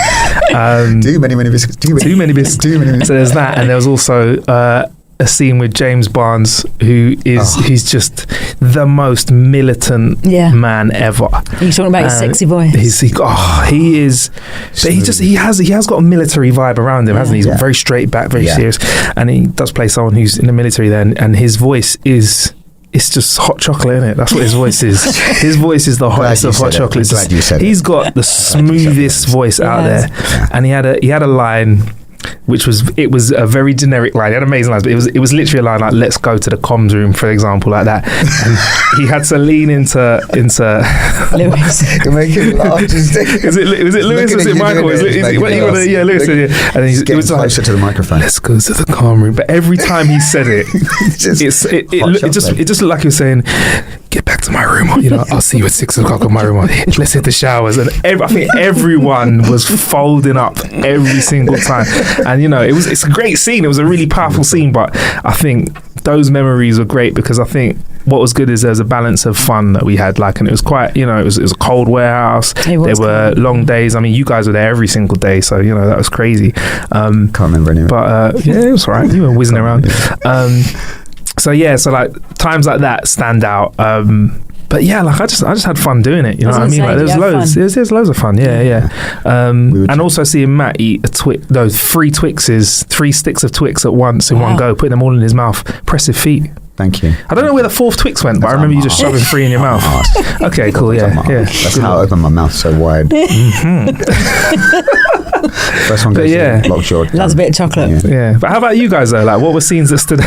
Too many biscuits. Too many biscuits. So there's that, and there was also a scene with James Barnes, who is he's just the most militant man ever. Are you talking about his sexy voice? He is. But he has got a military vibe around him, hasn't he? He's very straight back, very serious, and he does play someone who's in the military then, and his voice is. It's just hot chocolate, isn't it? That's what his voice is. His voice is the hottest of hot chocolate. He's got the smoothest voice out there, and he had a line, which was a very generic line. He had amazing lines, but it was literally a line like, "Let's go to the comms room," for example, like that. And he had to lean into Lewis. You're making me laugh. Was it Lewis? Was it Michael? Lewis. And it was like, closer to the microphone. "Let's go to the comm room." But every time he said it, it just looked like he was saying, "Get back to my room. I'll see you at 6 o'clock in my room. Let's hit the showers." And I think everyone was folding up every single time. And it's a great scene. It was a really powerful scene. But I think those memories were great because I think what was good is there's a balance of fun that we had, like, and it was quite, you know, it was a cold warehouse. There were long days. I mean, you guys were there every single day, so you know that was crazy. Can't remember anyway. But yeah, it was alright. You were whizzing around. So yeah, so like times like that stand out. But yeah, like I just had fun doing it. You know what I mean? Like there's loads. There's loads of fun. Yeah. And also seeing Matt eat those 3 Twixes, 3 sticks of Twix at once in one go, putting them all in his mouth. Impressive feat. Thank you. I don't know where the 4th Twix went, but I remember you just shoving 3 in your mouth. Okay, cool. Yeah. That's how I opened my mouth so wide. First one goes in, locked jaw. That's a bit of chocolate. Yeah. But how about you guys though? Like, what were scenes that stood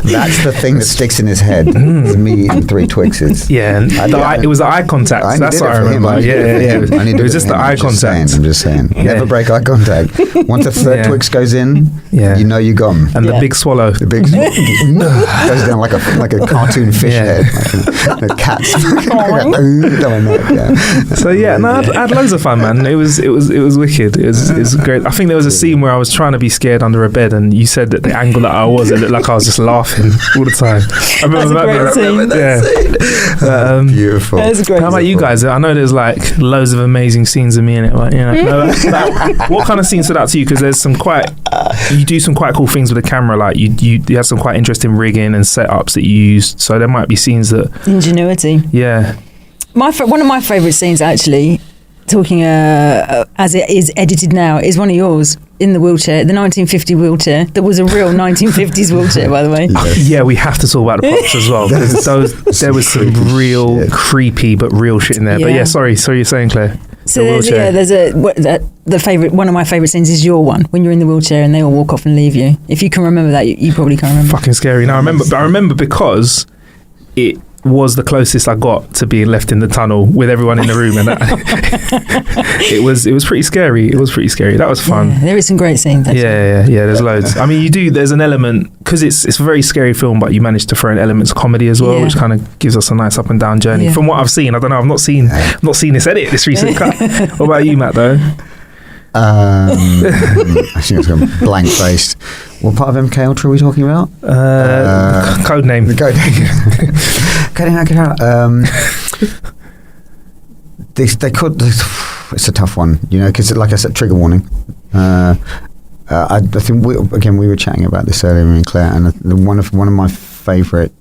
That's the thing that sticks in his head. It's me eating 3 Twixes. Yeah, it was the eye contact. That's what I remember. Yeah. It was just the eye contact. I'm just saying. Never break eye contact. Once the 3rd Twix goes in, you know you got him. And the big swallow. The big goes down like a cartoon fish head. Like a cat's. So yeah, no, I had loads of fun, man. It was wicked. It was great. I think there was a scene where I was trying to be scared under a bed, and you said that the angle that I was, it looked like I was just laughing all the time. I remember that scene. Beautiful. That is a great How about you guys? I know there's like loads of amazing scenes of me in it. Like, you know, what kind of scenes stood out to you? Because there's you do some quite cool things with the camera. Like you have some quite interesting rigging and setups that you use. So there might be scenes that ingenuity. Yeah. One of my favourite scenes, actually, talking as it is edited now, is one of yours in the wheelchair, the 1950 wheelchair. That was a real 1950s wheelchair, by the way. Yeah, we have to talk about the props as well, because there was some real creepy but real shit in there. But yeah, sorry, you're saying, Claire. So one of my favourite scenes is your one, when you're in the wheelchair and they all walk off and leave you. If you can remember that, you probably can't remember. Fucking scary. No, I remember because it was the closest I got to being left in the tunnel with everyone in the room, and it was pretty scary. It was pretty scary. That was fun. Yeah, there is some great scenes. Actually. Yeah. There's loads. I mean, there's an element, because it's a very scary film, but you managed to throw in elements of comedy as well, which kind of gives us a nice up and down journey. From what I've seen, I don't know. I've not seen this recent cut. What about you, Matt? Though. I think it's gone blank faced. What part of MK Ultra are we talking about? Code name. The code name. They could. It's a tough one, you know, because like I said, trigger warning. I think we were chatting about this earlier, me and Claire, and one of my favourite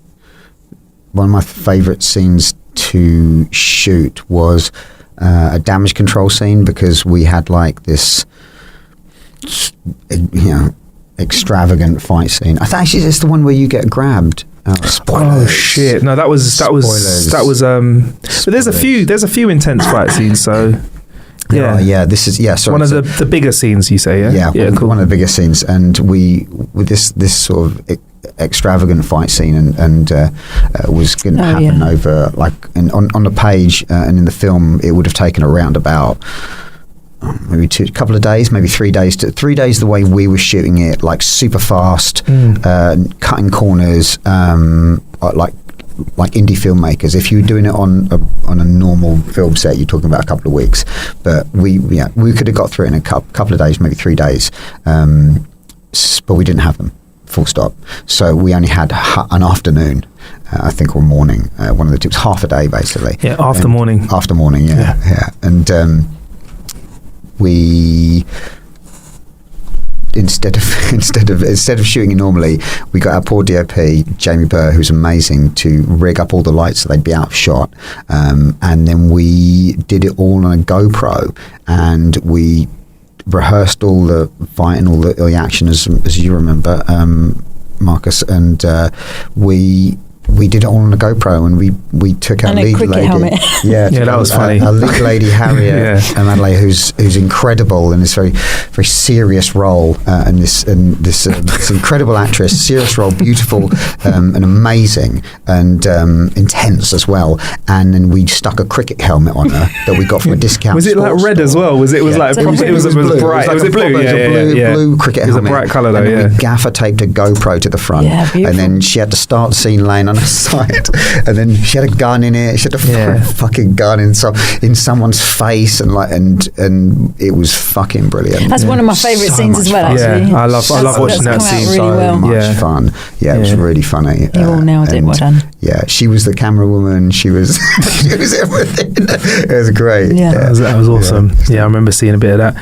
scenes to shoot was a damage control scene, because we had like this, extravagant fight scene. I think actually it's the one where you get grabbed. Oh shit! No, that was. But there's a few intense fight scenes. So this is sorry, one of the bigger scenes, you say. Cool. One of the biggest scenes, and we with this sort of extravagant fight scene, and was going to happen over like on the page, and in the film it would have taken around about maybe a couple of days, maybe 3 days. 3 days the way we were shooting it, like super fast, cutting corners, like indie filmmakers. If you were doing it on a normal film set, you're talking about a couple of weeks. But we could have got through it in a couple of days, maybe 3 days. But we didn't have them. Full stop. So we only had an afternoon, I think, or morning. One of the two, half a day basically. Yeah, after morning. After morning, yeah. And we instead of shooting it normally, we got our poor DOP Jamie Burr, who's amazing, to rig up all the lights so they'd be out of shot, and then we did it all on a GoPro, and we rehearsed all the fight and all the action as you remember, Marcus, and we did it all on a GoPro, and we took our lead lady. Helmet. That was funny. Our lead lady Harriet Amadale, who's incredible in this very very serious role, and this incredible actress, serious role, beautiful and amazing, and intense as well. And then we stuck a cricket helmet on her that we got from a discount. Was it like red store. As well? Was it? Was like it was bright. Was it blue? Blue cricket helmet. It was a bright colour though. And then we gaffer taped a GoPro to the front, and then she had to start the scene laying on her side, and then she had a gun in it. She had a fucking gun in someone's face, and it was fucking brilliant. That's one of my favourite scenes as well. Actually, I love watching that scene. Really well. Much fun. Yeah, it was really funny. You all nailed it. Well done. Yeah, she was the camera woman. She was everything. It was great. Yeah, that was awesome. Yeah, I remember seeing a bit of that.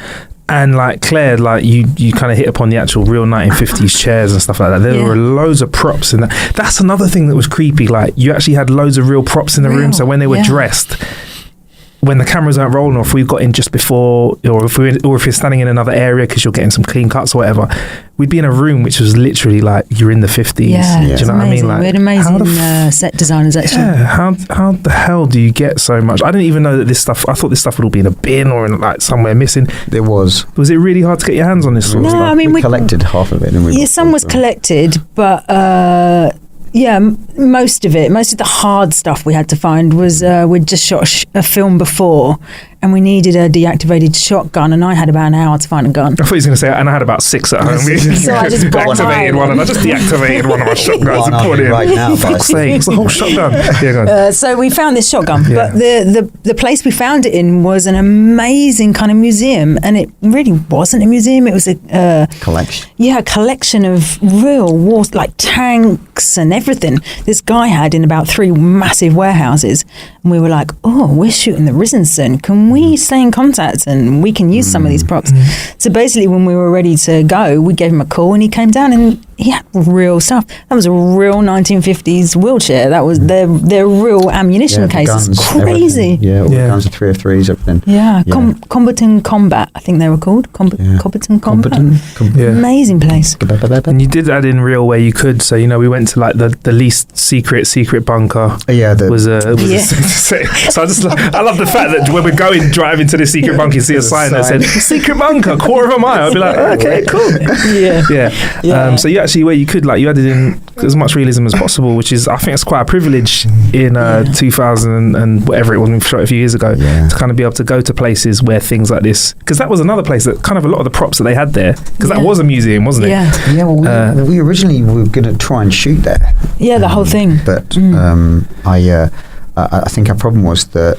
And like Claire, like you kind of hit upon the actual real 1950s chairs and stuff like that. There were loads of props in that. That's another thing that was creepy. Like you actually had loads of real props in the room. So when they were dressed, when the cameras aren't rolling, or if we got in just before, or if you're standing in another area because you're getting some clean cuts or whatever, we'd be in a room which was literally like you're in the 50s. Yeah, do you know what I mean? Like, we had amazing set designers actually. Yeah, how the hell do you get so much? I didn't even know that this stuff. I thought this stuff would all be in a bin or in like somewhere missing. It was. Was it really hard to get your hands on this sort of stuff? I mean, we collected half of it. And some was collected, but. Most of the hard stuff we had to find was we'd just shot a film before, and we needed a deactivated shotgun, and I had about an hour to find a gun. I thought he was going to say, and I had about 6 at home. So I just activated one, and I just deactivated one of my shotguns and put it in. Right now, fuck's sake, it's the whole shotgun. Yeah, go on. So we found this shotgun, but the place we found it in was an amazing kind of museum, and it really wasn't a museum. It was a collection. Yeah, a collection of real war, like tanks and everything. This guy had in about 3 massive warehouses, and we were like, "Oh, we're shooting the Rizen soon. Can we stay in contact and we can use some of these props?" So basically, when we were ready to go, we gave him a call, and he came down, and he had real stuff. That was a real 1950s wheelchair. That was their real ammunition cases. Guns, crazy. Everything. Yeah, all the guns, the 303s, everything. Yeah, Combatant Combat, I think they were called. Combatant Combat. Amazing place. And you did add in real where you could. So, we went to like the least secret bunker. Yeah, was so I love the fact that when we're driving to the secret bunker, you see a sign that said secret bunker, quarter of a mile. I'd be like, okay, cool. Yeah. So you actually, where you could, like, you added in as much realism as possible, which is, I think it's quite a privilege in 2000 and whatever it was, we shot a few years ago, to kind of be able to go to places where things like this, because that was another place that kind of a lot of the props that they had there, because that was a museum, wasn't it? Yeah, well, we originally were going to try and shoot there. Yeah, the whole thing. But I think our problem was that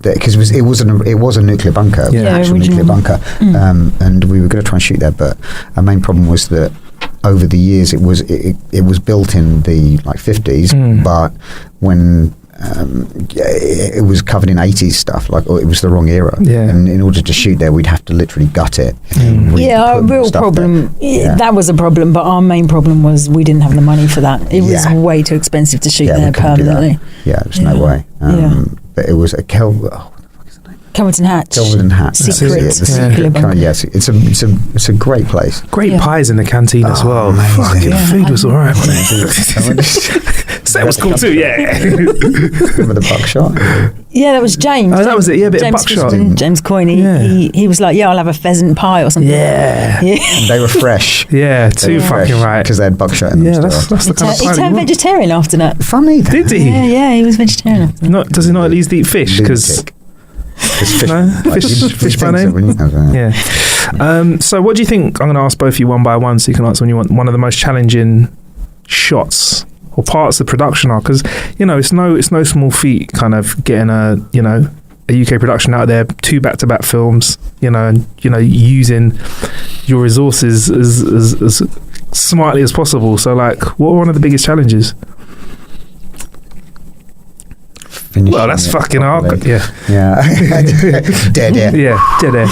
because it was a nuclear bunker, an actual nuclear bunker, and we were going to try and shoot there. But our main problem was that over the years it was built in the 50s, but when it was covered in 80s stuff, it was the wrong era, and in order to shoot there we'd have to literally gut it. Our real problem, that was a problem, but our main problem was we didn't have the money for that. It was way too expensive to shoot there permanently. There's no way. But it was a Kelvedon Hatch. Secret bunker. Yes, it's a great place. Great pies in the canteen as well. Fucking food was alright. Set was cool too. Remember the buckshot? Yeah, that was James. Oh, that was it. Yeah, a bit of buckshot. James Coyne. He was like, I'll have a pheasant pie or something. Yeah. And they were fresh. Too fucking right. Because they had buckshot in them. Yeah, that's the kind of pie. He turned vegetarian after that. Funny. Did he? Yeah, he was vegetarian after that. Does he not at least eat fish? Because fish by name. So what do you think? I'm going to ask both of you one by one, so you can answer when you want. One of the most challenging shots or parts of the production are, because it's no small feat kind of getting a UK production out there, 2 back-to-back films, and using your resources as smartly as possible. So what were one of the biggest challenges? Well, that's fucking hard. Yeah. Dead air. Yeah, dead air.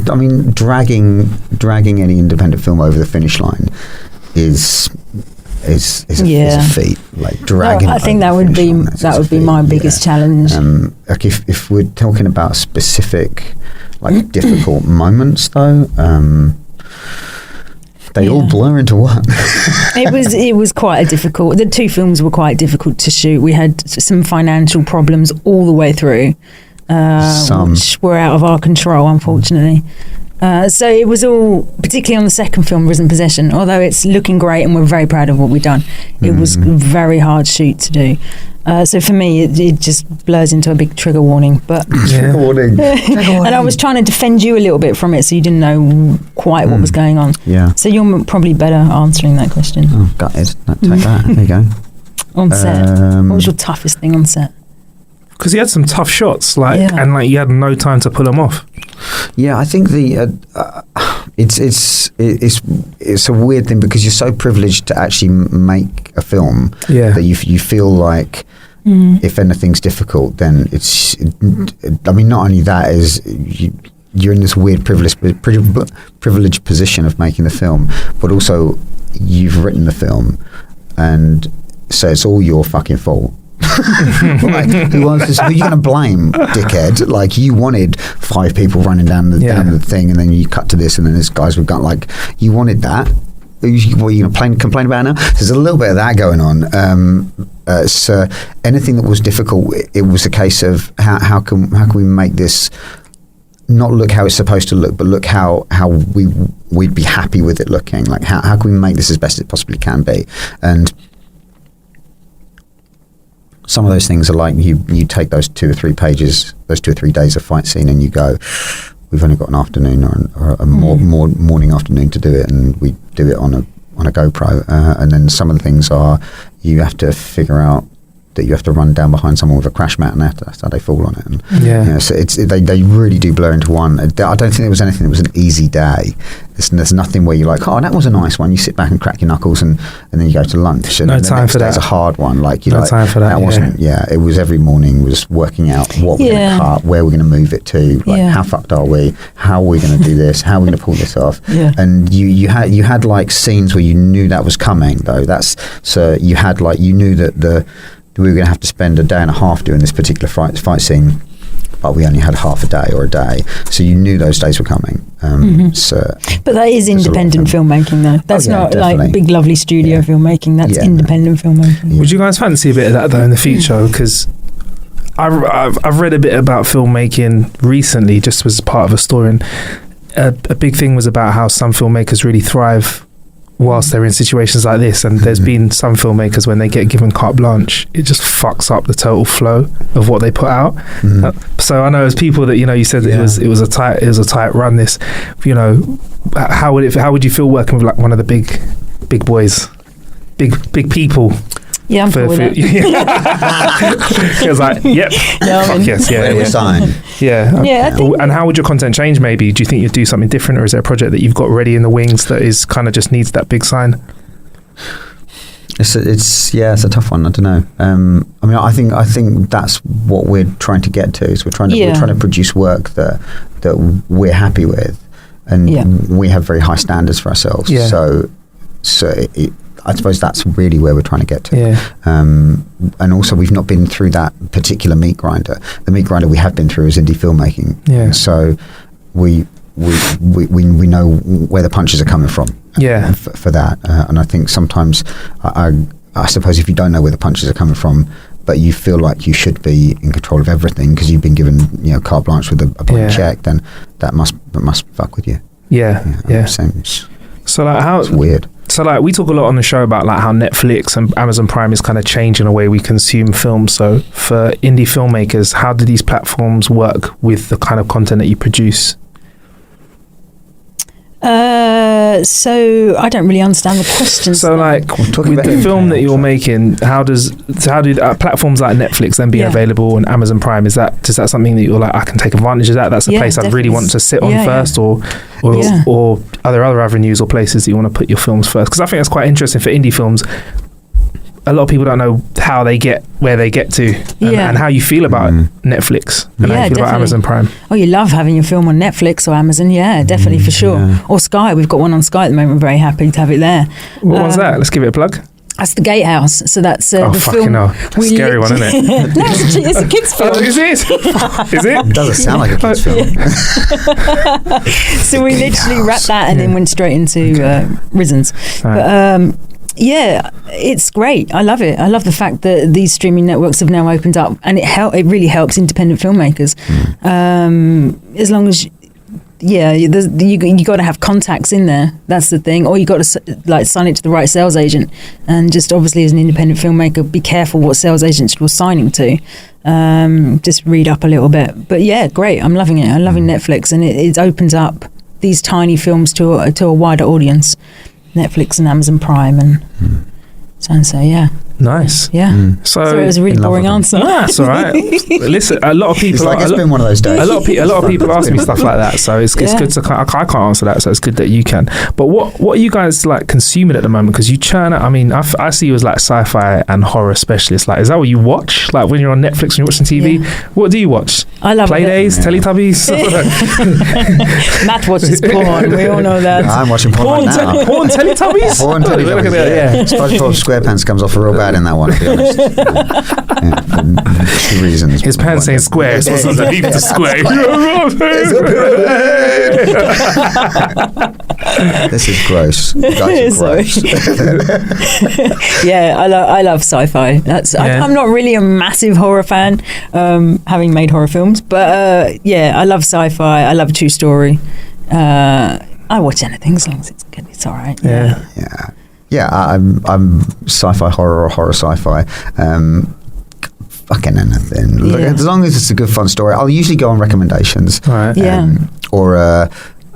I mean, dragging any independent film over the finish line is a feat. Like dragging. I think that would be my biggest challenge. If we're talking about specific difficult moments, though. They all blur into one. It was quite difficult. The 2 films were quite difficult to shoot. We had some financial problems all the way through, which were out of our control, unfortunately. So it was all, particularly on the second film, Rizen Possession, although it's looking great and we're very proud of what we've done, it was a very hard shoot to do. So for me, it just blurs into a big trigger warning. But Trigger warning. And I was trying to defend you a little bit from it, so you didn't know quite what was going on. Yeah. So you're probably better answering that question. Oh, gutted. Take that. There you go. On set, what was your toughest thing on set? Because you had some tough shots, and you had no time to pull them off. Yeah, I think it's a weird thing because you're so privileged to actually make a film that you feel like if anything's difficult, then it's. I mean, not only that is you're in this weird privileged position of making the film, but also you've written the film, and so it's all your fucking fault. Like, who are you going to blame, dickhead? Like, you wanted 5 people running down the thing, and then you cut to this, and then this guy's with gun. Like, you wanted that. What are you going to complain about now? There's a little bit of that going on. So anything that was difficult, it was a case of how can we make this not look how it's supposed to look, but look how we'd be happy with it looking. Like, how can we make this as best it possibly can be? And some of those things are like you take those 2 or 3 pages, those 2 or 3 days of fight scene, and you go, we've only got an afternoon or a morning afternoon to do it, and we do it on a GoPro. And then some of the things are you have to figure out that you have to run down behind someone with a crash mat, and that's how they fall on it. And, so they really do blur into one. I don't think there was anything that was an easy day. There's nothing where you're like, oh, that was a nice one. You sit back and crack your knuckles, and then you go to lunch. And no time for that. It's a hard one. Like, no time for that. That wasn't. Yeah, it was every morning was working out what we're going to cut, where we're going to move it to. Like, how fucked are we? How are we going to do this? How are we going to pull this off? Yeah. And you had like scenes where you knew that was coming though. So you had like, you knew that we were going to have to spend a day and a half doing this particular fight scene, but we only had half a day or a day, so you knew those days were coming. But that is independent filmmaking, though. That's not definitely. Like big, lovely studio filmmaking. That's independent filmmaking. Would you guys fancy a bit of that though in the future? Because I've read a bit about filmmaking recently, just as part of a story, and a big thing was about how some filmmakers really thrive whilst they're in situations like this, and there's been some filmmakers when they get given carte blanche, it just fucks up the total flow of what they put out. So I know as people that, you said that it was a tight run. This, how would you feel working with like one of the big boys, big people? Yeah, I'm cool with it. It was like, yep, yes, sign. And how would your content change? Maybe do you think you'd do something different, or is there a project that you've got ready in the wings that is kind of just needs that big sign? It's a tough one. I don't know. I mean, I think that's what we're trying to get to. Is we're trying to produce work that we're happy with, and we have very high standards for ourselves. Yeah. So I suppose that's really where we're trying to get to. Yeah. And also, we've not been through that particular meat grinder. The meat grinder we have been through is indie filmmaking. Yeah. So we know where the punches are coming from. Yeah. For that, and I think sometimes I suppose if you don't know where the punches are coming from, but you feel like you should be in control of everything because you've been given carte blanche with a blank check, then that must fuck with you. Yeah. So like it's weird. So like we talk a lot on the show about like how Netflix and Amazon Prime is kind of changing the way we consume films. So for indie filmmakers, how do these platforms work with the kind of content that you produce? So I don't really understand the question. So like with the film that you're making, how do platforms like Netflix then be available and Amazon Prime? Is that something that you're like, I can take advantage of that? That's a place I really want to sit on first, or are there other avenues or places that you want to put your films first? Because I think that's quite interesting for indie films. A lot of people don't know how they get where they get to, and how you feel about Netflix and how you feel about Amazon Prime. Oh, you love having your film on Netflix or Amazon, definitely for sure. Yeah. Or Sky, we've got one on Sky at the moment. We're very happy to have it there. What one's that? Let's give it a plug. That's The Gatehouse. So that's the film. No. Scary one, isn't it? No, it's a kids' film. Is it? It doesn't sound like a kids' film. So we literally wrapped that and then went straight into Rizen's. Right. But it's great. I love it. I love the fact that these streaming networks have now opened up, and it really helps independent filmmakers. As long as you got to have contacts in there. That's the thing. Or you got to like sign it to the right sales agent. And just obviously as an independent filmmaker, be careful what sales agents you're signing to. Just read up a little bit. But yeah, great. I'm loving it. I'm loving Netflix, and it opens up these tiny films to a wider audience. Netflix and Amazon Prime and so yeah. Nice. Yeah. So it was a really boring answer. That's all right. Listen, a lot of people. It's been one of those days. A lot of people ask me stuff like that, so it's good to. I can't answer that, so it's good that you can. But what are you guys like consuming at the moment? Because you churn out. I mean, I see you as like sci-fi and horror specialist. Like, is that what you watch? Like when you're on Netflix and you're watching TV, what do you watch? I love Playdays, Teletubbies. Matt watches porn. We all know that. I'm watching porn right now. Porn Teletubbies. Porn Teletubbies. Yeah. SpongeBob SquarePants comes off real bad in that one, to be honest. For 2 reasons. His pants ain't square, so it's underneath the square. This is gross. You guys are gross. Yeah, I love sci-fi. I'm not really a massive horror fan, having made horror films, but I love sci-fi. I love true story. I watch anything as long as it's good. It's all right. Yeah, I'm sci-fi horror or horror sci-fi. Fucking anything. Look, as long as it's a good, fun story. I'll usually go on recommendations. Right. Or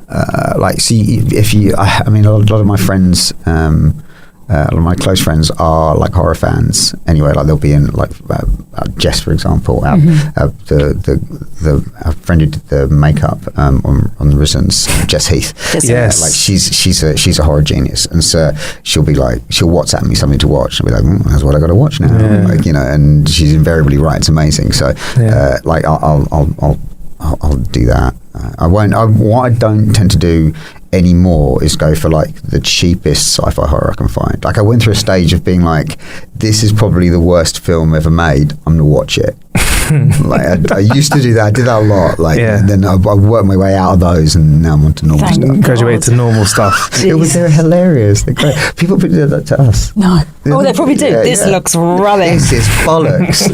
if you, I mean, a lot of my friends, a lot of my close friends are like horror fans. Anyway, like they'll be in like Jess, for example, the friend who did the makeup on the Rizen's, Jess Heath. Yes, like she's a horror genius, and so she'll WhatsApp me something to watch, and be like, that's what I got to watch now. Like, and she's invariably right. It's amazing. So like I'll do that. I won't. What I don't tend to do anymore is go for like the cheapest sci-fi horror I can find. Like I went through a stage of being like, this is probably the worst film ever made. I'm gonna watch it. Like I used to do that. I did that a lot. Like and then I worked my way out of those, and now I'm onto normal stuff. Graduated to normal stuff. They're hilarious. They're great. People do that to us. No. They probably do. This looks rubbish. This is bollocks.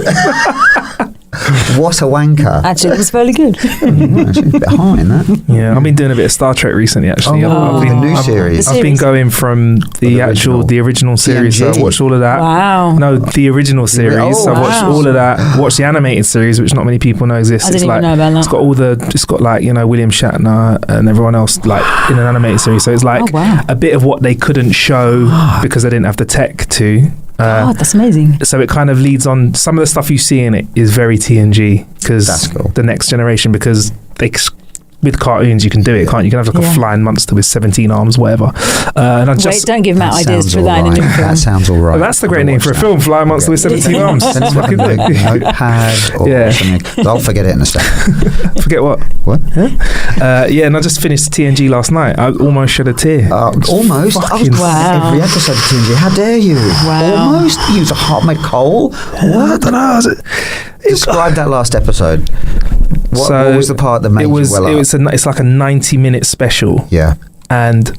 What a wanker. Actually, it was fairly good. Actually, a bit high in that. Yeah, I've been doing a bit of Star Trek recently, actually. The new series. I've been going from the original series, so I watched all of that. Wow. No, the original series. Oh, I watched all of that. Watched the animated series, which not many people know exists. I didn't even know about that. It's got like, William Shatner and everyone else like in an animated series. So it's like a bit of what they couldn't show because they didn't have the tech to. That's amazing. So it kind of leads on. Some of the stuff you see in it is very TNG because the next generation, because with cartoons you can do it, can't you? You can have like a flying monster with 17 arms, whatever. Don't give Matt ideas for that in a new film. That sounds all right. Well, that's the great name for a film, Flying Monster with 17 arms. Then it's like a notepad or something. I'll forget it in a second. Forget what? What? And I just finished TNG last night. I almost shed a tear. Almost? I was every episode of TNG. How dare you? Wow. Almost? You use a hot-made coal? What? I don't know. Describe that last episode. What was the part that made you well up? It's like a 90-minute special. Yeah. And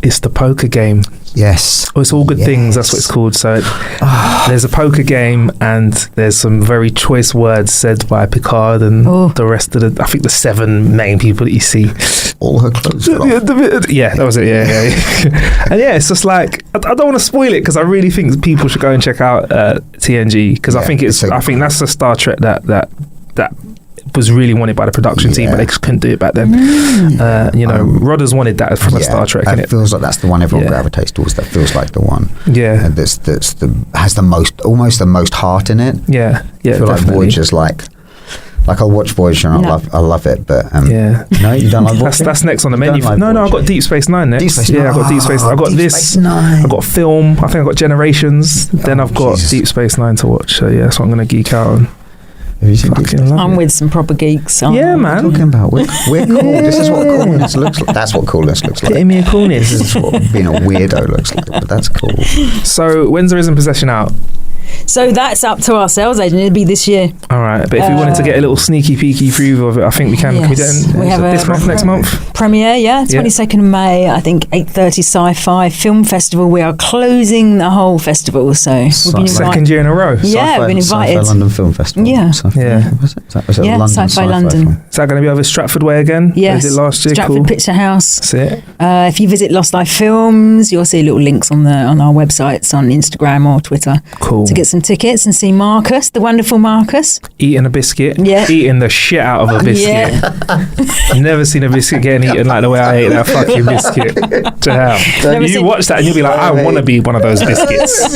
it's the poker game. Yes. Oh, it's all good things. That's what it's called. So there's a poker game, and there's some very choice words said by Picard and the rest of I think the 7 main people that you see. All her clothes. Yeah, that was it. Yeah. And it's just like I don't want to spoil it because I really think people should go and check out TNG because I think that's the Star Trek that was really wanted by the production team, but they just couldn't do it back then. Rodders wanted that from a Star Trek. It feels like that's the one everyone gravitates towards. That feels like the one. Yeah, and has almost the most heart in it. Yeah. I feel like Voyager's like I'll watch Voyager and I love it, but no, you don't like Voyager. That's next on the menu. Like no, I've got Deep Space Nine next. I got Deep Space. I got this. I got film. I think I got Generations. Then I've got Deep Space Nine to watch. So that's what I'm going to geek out on. I'm with some proper geeks. Man. Talking about we're cool. This is what coolness looks like. That's what coolness looks like. Getting me a coolness. This is what being a weirdo looks like. But that's cool. So when's the Rizen Possession out? So that's up to our sales agent. It'll be this year. All right, but if we wanted to get a little sneaky peeky preview of it, I think we can. Yes. Can we do it this month, next month? Premiere, 22nd of May, I think 8:30 Sci-Fi Film Festival. We are closing the whole festival, so we've been invited. Second year in a row. Yeah, we've been invited. Sci-Fi London Film Festival. Yeah. Was it Yeah, London Sci-Fi London. Is that going to be over Stratford Way again? Yes. As it last year? Stratford Cool. Picture House. That's it. If you visit Lost Life Films, you'll see little links on our websites on Instagram or Twitter. Cool. To get some tickets and see Marcus, the wonderful Marcus. Eating a biscuit. Yeah. Eating the shit out of a biscuit. Yeah. I've never seen a biscuit getting eaten like the way I ate that fucking biscuit. To hell. You watch that and you'll be like, I want to be one of those biscuits.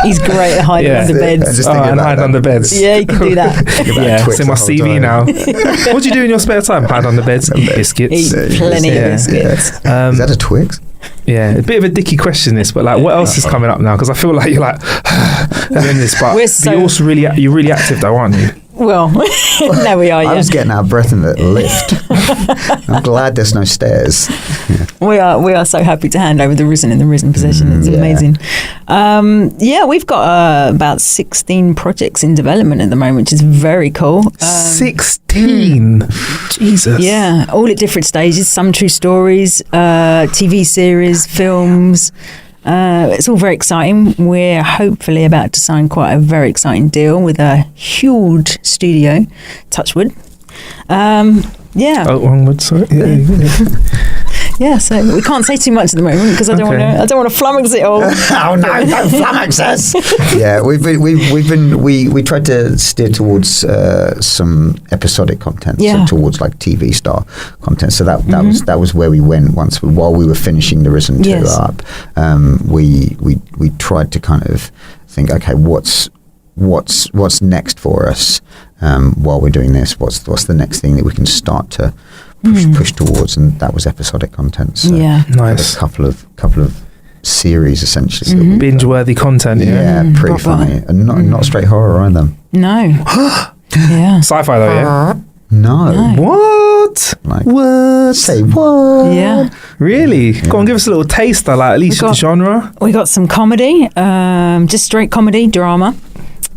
He's great at hiding under beds. And hide under beds. Yeah, you can do that. Yeah, it's in my CV now. What do you do in your spare time? Hide under beds, eat biscuits. Eat plenty of biscuits. Is that a Twix? Yeah, a bit of a dicky question this, but like, what else is coming up now? Because I feel like you're like, doing this, but you're also you're really active though, aren't you? Well, no, we are. Yeah. I was getting out of breath in the lift. I'm glad there's no stairs. Yeah. We are so happy to hand over the Rizen in the Rizen possession. It's amazing. We've got about 16 projects in development at the moment, which is very cool. 16? Jesus. Yeah, all at different stages. Some true stories, TV series, films. It's all very exciting. We're hopefully about to sign quite a very exciting deal with a huge studio, Touchwood. Oh, onward, sorry. Yeah, so we can't say too much at the moment because I don't want to flummox it all. Oh no, don't flummox us. Yeah, we tried to steer towards some episodic content, so towards like TV star content. So that was where we went while we were finishing the Rizen 2 up. We tried to kind of think, okay, what's next for us while we're doing this? What's the next thing that we can start to push towards, and that was episodic content. So nice. A couple of series essentially. Binge-worthy content. Yeah, pretty funny, and not straight horror either. No. Yeah. Sci-fi though, yeah. No. What? Like, what? Say what? Yeah. Really? Yeah. Go on, give us a little taster, like at least genre. We got some comedy, just straight comedy, drama.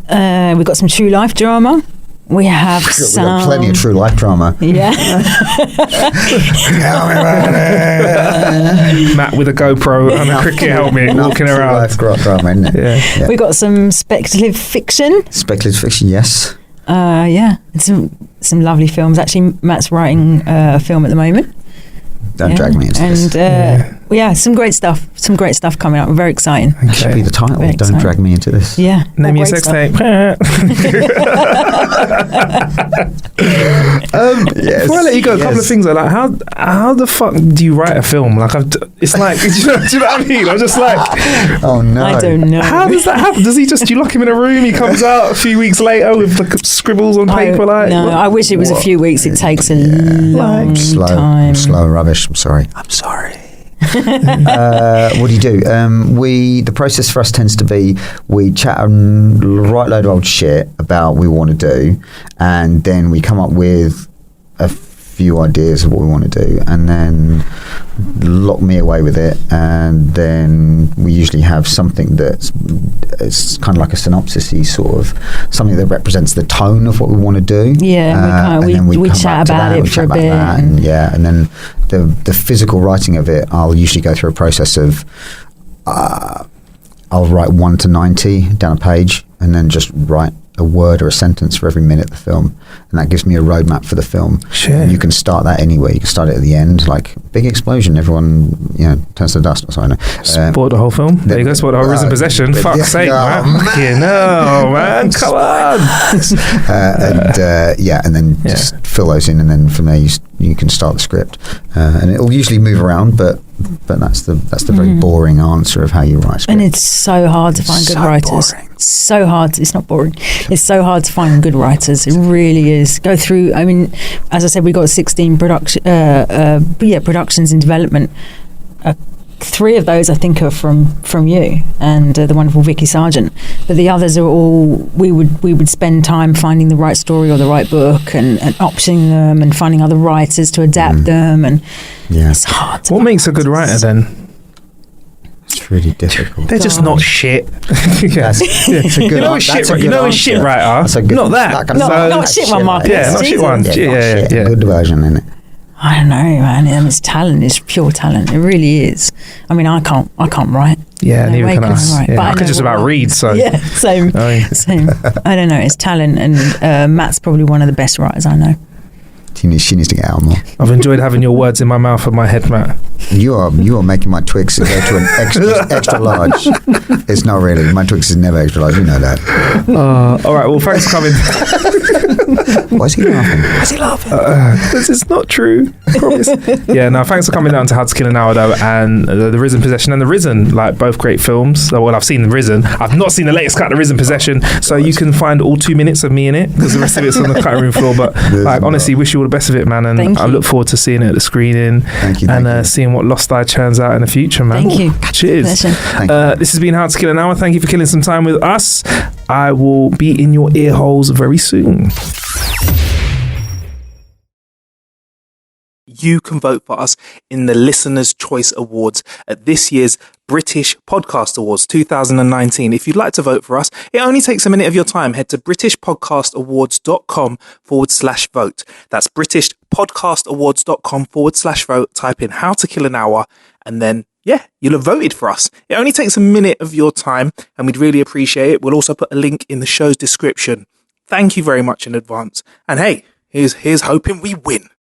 We got some true life drama. We have some... We've got plenty of true life drama. Yeah. Matt with a GoPro and a cricket helmet walking around. True life drama, isn't it? Yeah. We got some speculative fiction. Speculative fiction, yes. And some lovely films. Actually, Matt's writing a film at the moment. Don't drag me into this. Some great stuff. Some great stuff coming up. Very exciting. That should be the title. Very Don't drag me into this. Yeah. Name your sex tape. Before I let you go, a couple of things are like, how the fuck do you write a film? Like, it's like, do you know what I mean? I'm just like, oh no, I don't know. How does that happen? Do you lock him in a room? He comes out a few weeks later with like scribbles on paper. I wish it was a few weeks. It takes a long time. Slow rubbish. I'm sorry. What do you do? The process for us tends to be we chat a right load of old shit about what we want to do, and then we come up with a few ideas of what we want to do, and then lock me away with it, and then we usually have something that's it's kind of like a synopsis-y sort of something that represents the tone of what we want to do. Yeah, we chat about it for a bit. And then the physical writing of it, I'll usually go through a process of I'll write 1 to 90 down a page, and then just write a word or a sentence for every minute of the film, and that gives me a roadmap for the film. Sure. You can start that anywhere. You can start it at the end, like big explosion, everyone turns to dust. Spoiled the whole film. There you go. Spoiled the whole Rizen possession. Fuck's sake, man. Man, come on. And then just fill those in, and then from there you can start the script, and it'll usually move around, but that's the very boring answer of how you write script. And it's so hard to find good writers. Boring. So hard. It's not boring. It's so hard to find good writers. It really is. Go through. I mean, as I said, we got 16 productions in development. 3 of those I think are from you and the wonderful Vicky Sargent, but the others are all we would spend time finding the right story or the right book and optioning them and finding other writers to adapt them, and it's hard. What makes a good writer then? It's really difficult. They're just not shit. That's a good answer. You know, a shit writer. Not that. Not shit one, Marcus. Yeah, not shit one. Yeah. Good version, isn't it? I don't know, man. It's talent. It's pure talent. It really is. I mean, I can't write. Yeah, No neither way can can I. I write. Yeah, But I I could know just what about I- read. So Yeah, same. Same. I don't know. It's talent, and Matt's probably one of the best writers I know. She needs to get out more. I've enjoyed having your words in my mouth and my head, Matt. You are making my Twix go to an extra large. It's not really. My Twix is never extra large. You know that. All right. Well, thanks for coming. Why is he laughing? This is not true. I promise. Yeah. No. Thanks for coming down to How to Kill an Hour, though, and the Rizen Possession and the Rizen, like both great films. Well, I've seen the Rizen. I've not seen the latest cut, the Rizen Possession. So you can find all 2 minutes of me in it because the rest of it's on the cutting room floor. But like, honestly, wish you all the best of it, man. And Thank I you. look forward to seeing it at the screening. Thank you. And seeing what Lost Eye turns out in the future, man. Thank you. Cheers. Pleasure. This has been How to Kill an Hour. Thank you for killing some time with us. I will be in your ear holes very soon. You can vote for us in the Listener's Choice Awards at this year's British Podcast Awards 2019. If you'd like to vote for us, it only takes a minute of your time. Head to britishpodcastawards.com/vote. That's britishpodcastawards.com/vote. Type in How to Kill an Hour, and then, yeah, you'll have voted for us. It only takes a minute of your time, and we'd really appreciate it. We'll also put a link in the show's description. Thank you very much in advance. And hey, here's hoping we win.